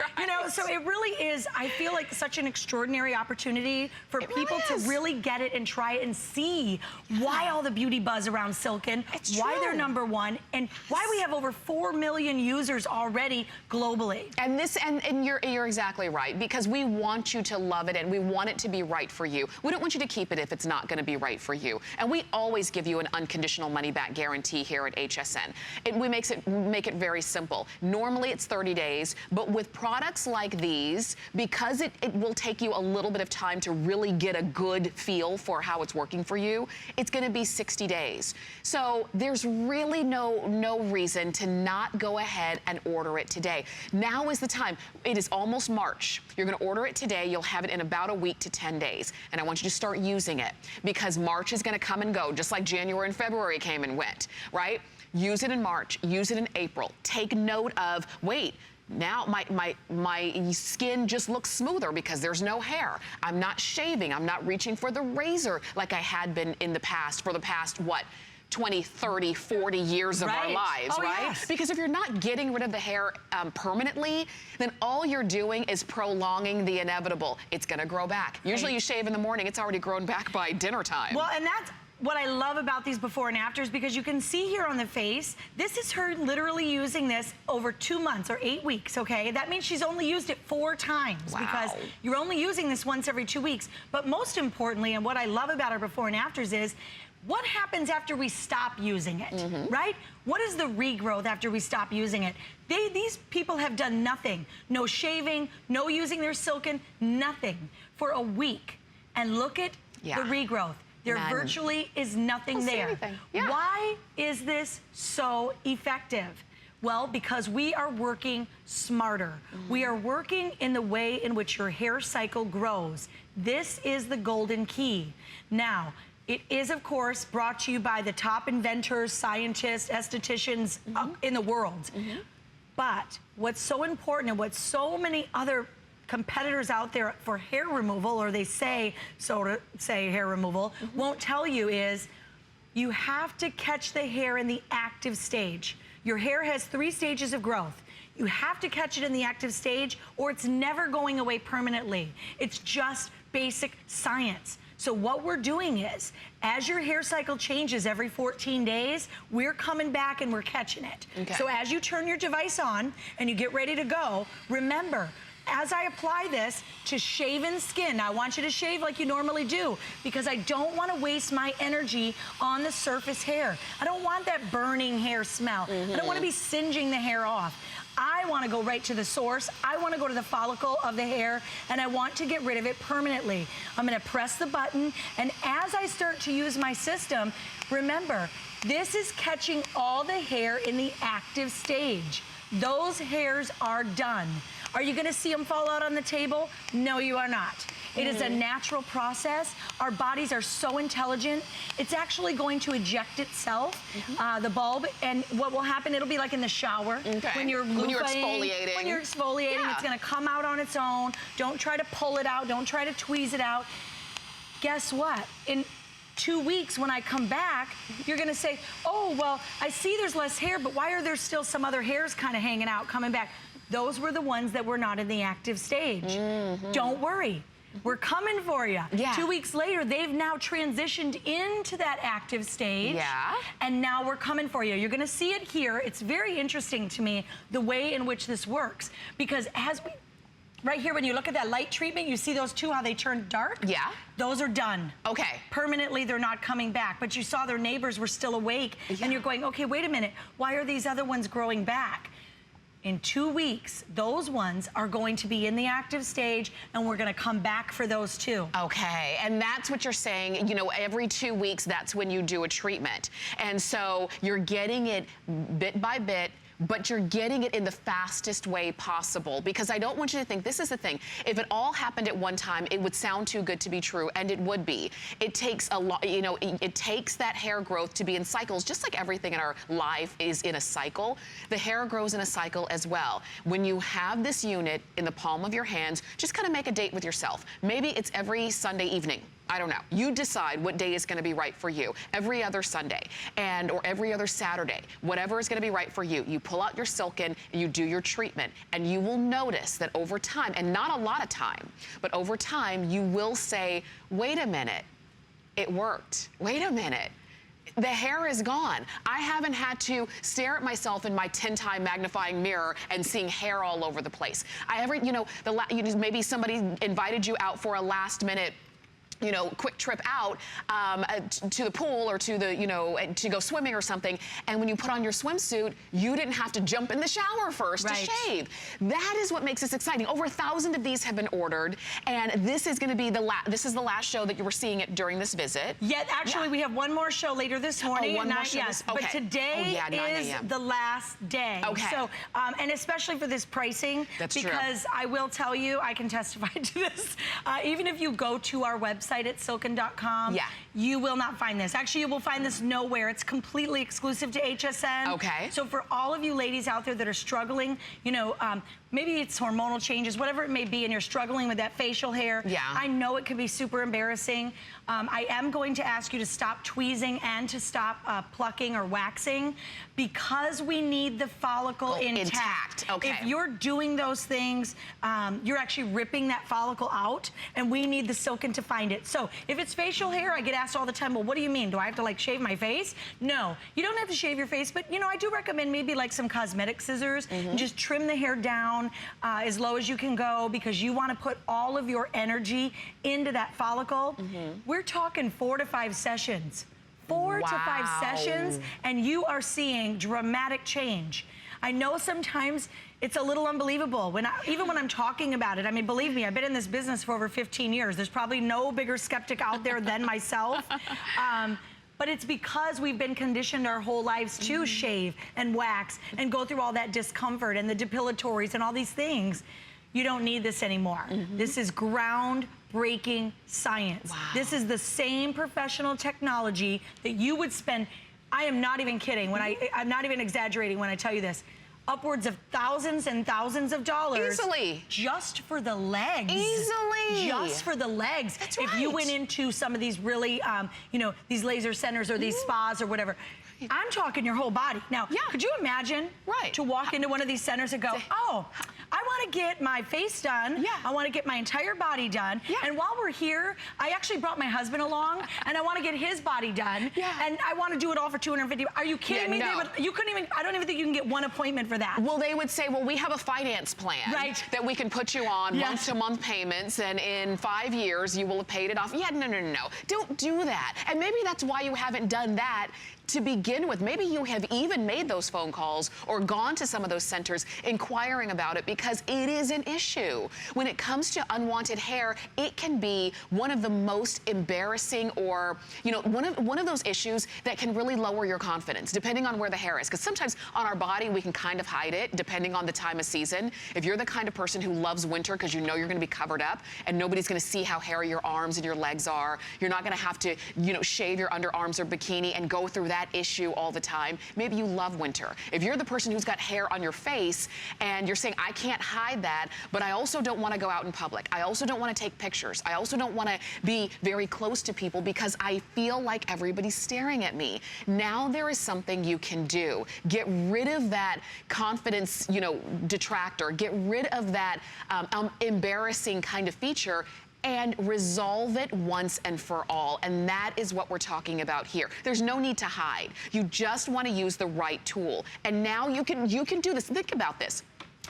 [SPEAKER 10] so it really is, I feel like such an extraordinary opportunity for people to really get it and try it and see why all the beauty buzz around Silken, why they're #1, and why we have over 4 million users already globally.
[SPEAKER 1] And you're exactly right, because we want you to love it and we want it to be right for you. We don't want you to keep it if it's not going to be right for you. And we always give you an unconditional money-back guarantee here at HSN. We make it very simple. Normally it's 30 days, but with products like these, because it will take you a little bit of time to really get a good feel for how it's working for you, it's going to be 60 days. So there's really no reason to not go ahead and order it today. Now is the time. It is almost March. You're going to order it today. You'll have it in about a week to 10 days. And I want you to start using it, because March is going to come and go, just like January and February came and went, right? Use it in March. Use it in April. Take note of, wait, now my skin just looks smoother because there's no hair. I'm not shaving. I'm not reaching for the razor like I had been in the past for the past, what, 20, 30, 40 years of our lives, right?
[SPEAKER 10] Yes.
[SPEAKER 1] Because if you're not getting rid of the hair permanently, then all you're doing is prolonging the inevitable. It's gonna grow back. Usually you shave in the morning, it's already grown back by dinner time.
[SPEAKER 10] Well, and that's what I love about these before and afters, because you can see here on the face, this is her literally using this over 2 months or 8 weeks, okay? That means she's only used it 4 times, because you're only using this once every 2 weeks. But most importantly, and what I love about her before and afters is, what happens after we stop using it, right? What is the regrowth after we stop using it? These people have done nothing. No shaving, no using their Silken, nothing for a week. And look at the regrowth. There virtually is nothing there. Why is this so effective? Well, because we are working smarter. We are working in the way in which your hair cycle grows. This is the golden key. Now, it is, of course, brought to you by the top inventors, scientists, estheticians in the world. But what's so important, and what so many other competitors out there for hair removal, or they say hair removal, won't tell you, is you have to catch the hair in the active stage. Your hair has 3 stages of growth. You have to catch it in the active stage, or it's never going away permanently. It's just basic science. So what we're doing is, as your hair cycle changes every 14 days, we're coming back and we're catching it. So as you turn your device on and you get ready to go, remember, as I apply this to shaven skin, now I want you to shave like you normally do because I don't want to waste my energy on the surface hair. I don't want that burning hair smell. I don't want to be singeing the hair off. I want to go right to the source. I want to go to the follicle of the hair, and I want to get rid of it permanently. I'm going to press the button, and as I start to use my system, remember, this is catching all the hair in the active stage. Those hairs are done. Are you going to see them fall out on the table? No, you are not. It is a natural process. Our bodies are so intelligent. It's actually going to eject itself, the bulb, and what will happen, it'll be like in the shower. When you're exfoliating. When you're exfoliating, it's going to come out on its own. Don't try to pull it out. Don't try to tweeze it out. Guess what? In 2 weeks, when I come back, you're gonna say, oh, well, I see there's less hair, but why are there still some other hairs kind of hanging out, coming back? Those were the ones that were not in the active stage. Don't worry. We're coming for you. 2 weeks later, they've now transitioned into that active stage. And now we're coming for you. You're gonna see it here. It's very interesting to me, the way in which this works. Because as we, right here, when you look at that light treatment, you see those two, how they turned dark? Those are done. Permanently, they're not coming back. But you saw their neighbors were still awake. And you're going, okay, wait a minute. Why are these other ones growing back? In 2 weeks, those ones are going to be in the active stage, and we're gonna come back for those too.
[SPEAKER 1] Okay, and that's what you're saying, you know, every 2 weeks, that's when you do a treatment. And so you're getting it bit by bit, but you're getting it in the fastest way possible, because I don't want you to think, this is the thing, if it all happened at one time, it would sound too good to be true, and it would be. It takes a lot, you know, it takes that hair growth to be in cycles, just like everything in our life is in a cycle. The hair grows in a cycle as well. When you have this unit in the palm of your hands, just kind of make a date with yourself. Maybe it's every Sunday evening. I don't know. You decide what day is going to be right for you. Every other Sunday or every other Saturday, whatever is going to be right for you. You pull out your Silken and you do your treatment, and you will notice that over time, and not a lot of time, but over time, you will say, wait a minute, it worked. Wait a minute. The hair is gone. I haven't had to stare at myself in my 10-time magnifying mirror and seeing hair all over the place. You know, maybe somebody invited you out for a last-minute, you know, quick trip out to the pool or to the, you know, to go swimming or something. And when you put on your swimsuit, you didn't have to jump in the shower first to shave. That is what makes this exciting. Over 1,000 of these have been ordered, and this is going to be the last show that you were seeing it during this visit.
[SPEAKER 10] Yet, actually, we have one more show later this morning.
[SPEAKER 1] One more show.
[SPEAKER 10] But today is the last day. So, and especially for this pricing, because I will tell you, I can testify to this. Even if you go to our website at silken.com, you will not find this. Actually, you will find this nowhere. It's completely exclusive to HSN. So for all of you ladies out there that are struggling, you know, maybe it's hormonal changes, whatever it may be, and you're struggling with that facial hair. I know it can be super embarrassing. I am going to ask you to stop tweezing and to stop plucking or waxing, because we need the follicle intact. If you're doing those things, you're actually ripping that follicle out, and we need the Silken to find it. So if it's facial hair, I get asked all the time, well, what do you mean? Do I have to like shave my face? No, you don't have to shave your face, but you know, I do recommend maybe like some cosmetic scissors and just trim the hair down as low as you can go, because you want to put all of your energy into that follicle. We're talking 4 to 5 sessions. 4 to 5 sessions, and you are seeing dramatic change. I know sometimes it's a little unbelievable. Even when I'm talking about it, I mean, believe me, I've been in this business for over 15 years. There's probably no bigger skeptic out there than myself. But it's because we've been conditioned our whole lives to shave and wax and go through all that discomfort and the depilatories and all these things. You don't need this anymore. This is groundbreaking science. This is the same professional technology that you would spend, I am not even kidding, I'm not even exaggerating when I tell you this, upwards of thousands and thousands of dollars.
[SPEAKER 1] Easily.
[SPEAKER 10] Just for the legs.
[SPEAKER 1] Easily.
[SPEAKER 10] Just for the legs.
[SPEAKER 1] That's
[SPEAKER 10] if you went into some of these really, you know, these laser centers or these spas or whatever, I'm talking your whole body. Now, could you imagine to walk into one of these centers and go, oh, I want to get my face done.
[SPEAKER 1] Yeah.
[SPEAKER 10] I want to get my entire body done.
[SPEAKER 1] Yeah.
[SPEAKER 10] And while we're here, I actually brought my husband along, and I want to get his body done.
[SPEAKER 1] Yeah.
[SPEAKER 10] And I want to do it all for $250. Are you kidding me?
[SPEAKER 1] No.
[SPEAKER 10] You couldn't even, I don't even think you can get one appointment for that.
[SPEAKER 1] Well, they would say, well, we have a finance plan that we can put you on month-to-month payments, and in 5 years, you will have paid it off. Yeah, no. Don't do that. And maybe that's why you haven't done that to begin with. Maybe you have even made those phone calls or gone to some of those centers inquiring about it, because it is an issue. When it comes to unwanted hair, it can be one of the most embarrassing, or, you know, one of those issues that can really lower your confidence, depending on where the hair is. Because sometimes on our body, we can kind of hide it, depending on the time of season. If you're the kind of person who loves winter because you know you're going to be covered up and nobody's going to see how hairy your arms and your legs are, you're not going to have to, you know, shave your underarms or bikini and go through that issue all the time. Maybe you love winter. If you're the person who's got hair on your face and you're saying, I can't hide that, but I also don't want to go out in public. I also don't want to take pictures. I also don't want to be very close to people because I feel like everybody's staring at me. Now there is something you can do. Get rid of that confidence, you know, detractor. Get rid of that embarrassing kind of feature and resolve it once and for all. And that is what we're talking about here. There's no need to hide. You just want to use the right tool. And now you can do this. Think about this.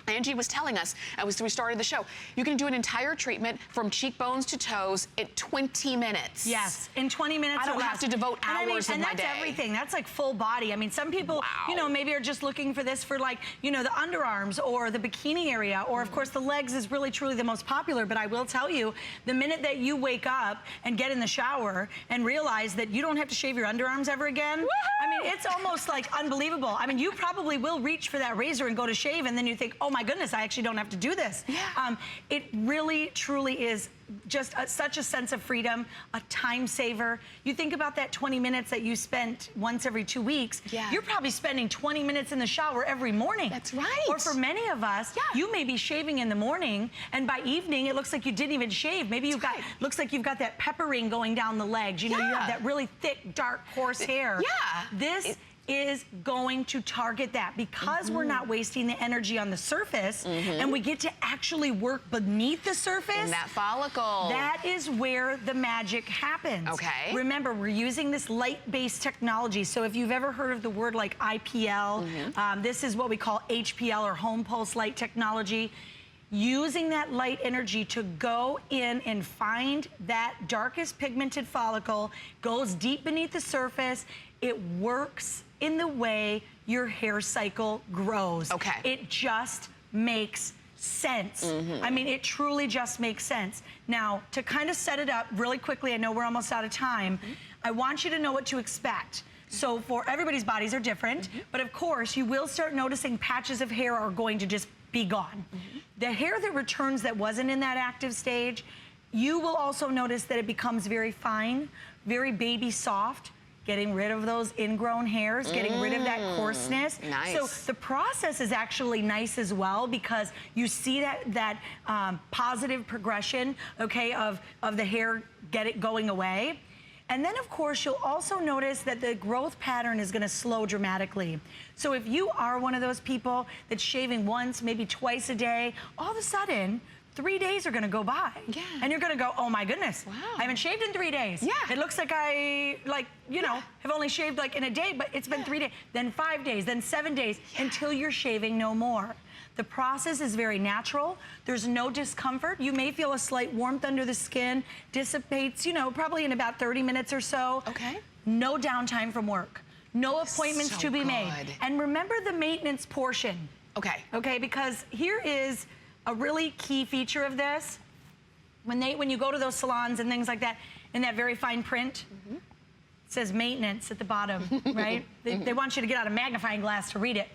[SPEAKER 1] Angie was telling us, as we started the show, you can do an entire treatment from cheekbones to toes in 20 minutes.
[SPEAKER 10] Yes, in 20 minutes
[SPEAKER 1] I don't have to devote hours of my day.
[SPEAKER 10] And that's everything. That's like full body. I mean, some people, you know, maybe are just looking for this for, like, you know, the underarms or the bikini area, or of course the legs is really truly the most popular. But I will tell you, the minute that you wake up and get in the shower and realize that you don't have to shave your underarms ever again, I mean, it's almost like unbelievable. I mean, you probably will reach for that razor and go to shave, and then you think, oh my goodness, I actually don't have to do this. Yeah. It really, truly is just such a sense of freedom, a time saver. You think about that 20 minutes that you spent once every 2 weeks. Yeah. You're probably spending 20 minutes in the shower every morning.
[SPEAKER 1] That's right.
[SPEAKER 10] Or for many of us, you may be shaving in the morning, and by evening, it looks like you didn't even shave. Maybe you've got, looks like you've got that peppering going down the legs. You know, you have that really thick, dark, coarse hair.
[SPEAKER 1] Yeah.
[SPEAKER 10] This is going to target that, because we're not wasting the energy on the surface, and we get to actually work beneath the surface.
[SPEAKER 1] In that follicle.
[SPEAKER 10] That is where the magic happens.
[SPEAKER 1] Okay.
[SPEAKER 10] Remember, we're using this light-based technology. So if you've ever heard of the word like IPL, this is what we call HPL, or home pulse light technology. Using that light energy to go in and find that darkest pigmented follicle, goes deep beneath the surface. It works in the way your hair cycle grows. Okay. It just makes sense. I mean, it truly just makes sense. Now, to kind of set it up really quickly, I know we're almost out of time, I want you to know what to expect. So for everybody's bodies are different, but of course you will start noticing patches of hair are going to just be gone. The hair that returns that wasn't in that active stage, you will also notice that it becomes very fine, very baby soft, getting rid of those ingrown hairs, getting rid of that coarseness.
[SPEAKER 1] Nice.
[SPEAKER 10] So the process is actually nice as well, because you see that positive progression, okay, of the hair going away. And then, of course, you'll also notice that the growth pattern is going to slow dramatically. So if you are one of those people that's shaving once, maybe twice a day, all of a sudden, 3 days are going to go by. Yeah. And you're going to go, oh my goodness, I haven't shaved in 3 days. Yeah. It looks like I, you know, have only shaved like in a day, but it's been 3 days, then 5 days, then 7 days, until you're shaving no more. The process is very natural. There's no discomfort. You may feel a slight warmth under the skin, dissipates, you know, probably in about 30 minutes or so. Okay. No downtime from work. No appointments to be made. And remember the maintenance portion. Okay. Okay, because here is a really key feature of this. When you go to those salons and things like that, in that very fine print, it says maintenance at the bottom, right? They want you to get out a magnifying glass to read it.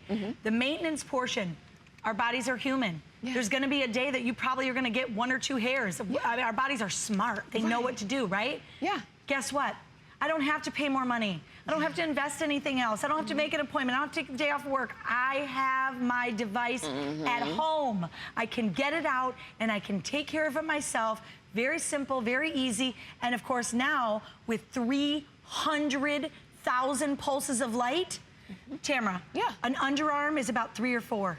[SPEAKER 10] The maintenance portion, our bodies are human. There's gonna be a day that you probably are gonna get 1 or 2 hairs. I mean, our bodies are smart. They know what to do, right? Yeah. Guess what? I don't have to pay more money. I don't have to invest anything else. I don't have to make an appointment. I don't have to take the day off work. I have my device at home. I can get it out and I can take care of it myself. Very simple, very easy. And of course now, with 300,000 pulses of light, Tamara, an underarm is about 3 or 4.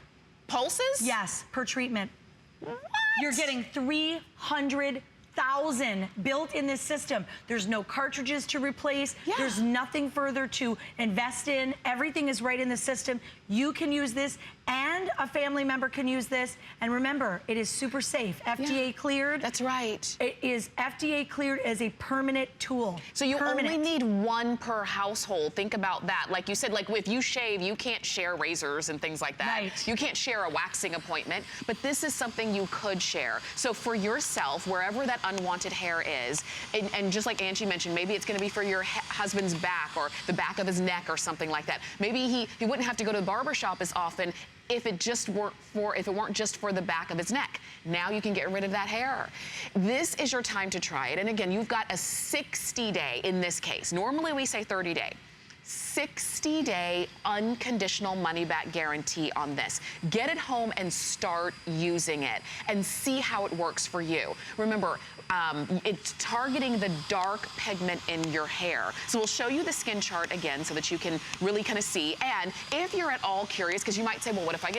[SPEAKER 1] pulses?
[SPEAKER 10] Yes, per treatment.
[SPEAKER 1] What?
[SPEAKER 10] You're getting 300,000 built in this system. There's no cartridges to replace.
[SPEAKER 1] Yeah.
[SPEAKER 10] There's nothing further to invest in. Everything is right in the system. You can use this, and a family member can use this. And remember, it is super safe. FDA cleared.
[SPEAKER 1] That's right.
[SPEAKER 10] It is FDA cleared as a permanent tool.
[SPEAKER 1] So you only need one per household. Think about that. Like you said, like if you shave, you can't share razors and things like that.
[SPEAKER 10] Right.
[SPEAKER 1] You can't share a waxing appointment, but this is something you could share. So for yourself, wherever that unwanted hair is, and just like Angie mentioned, maybe it's gonna be for your husband's back or the back of his neck or something like that. Maybe he wouldn't have to go to the barber shop as often if it weren't just for the back of his neck. Now you can get rid of that hair. This is your time to try it. And again, you've got a 60-day in this case. Normally we say 30-day. 60-day unconditional money-back guarantee on this. Get it home and start using it and see how it works for you. Remember, it's targeting the dark pigment in your hair. So we'll show you the skin chart again so that you can really kind of see. And if you're at all curious, because you might say, well, what if I get a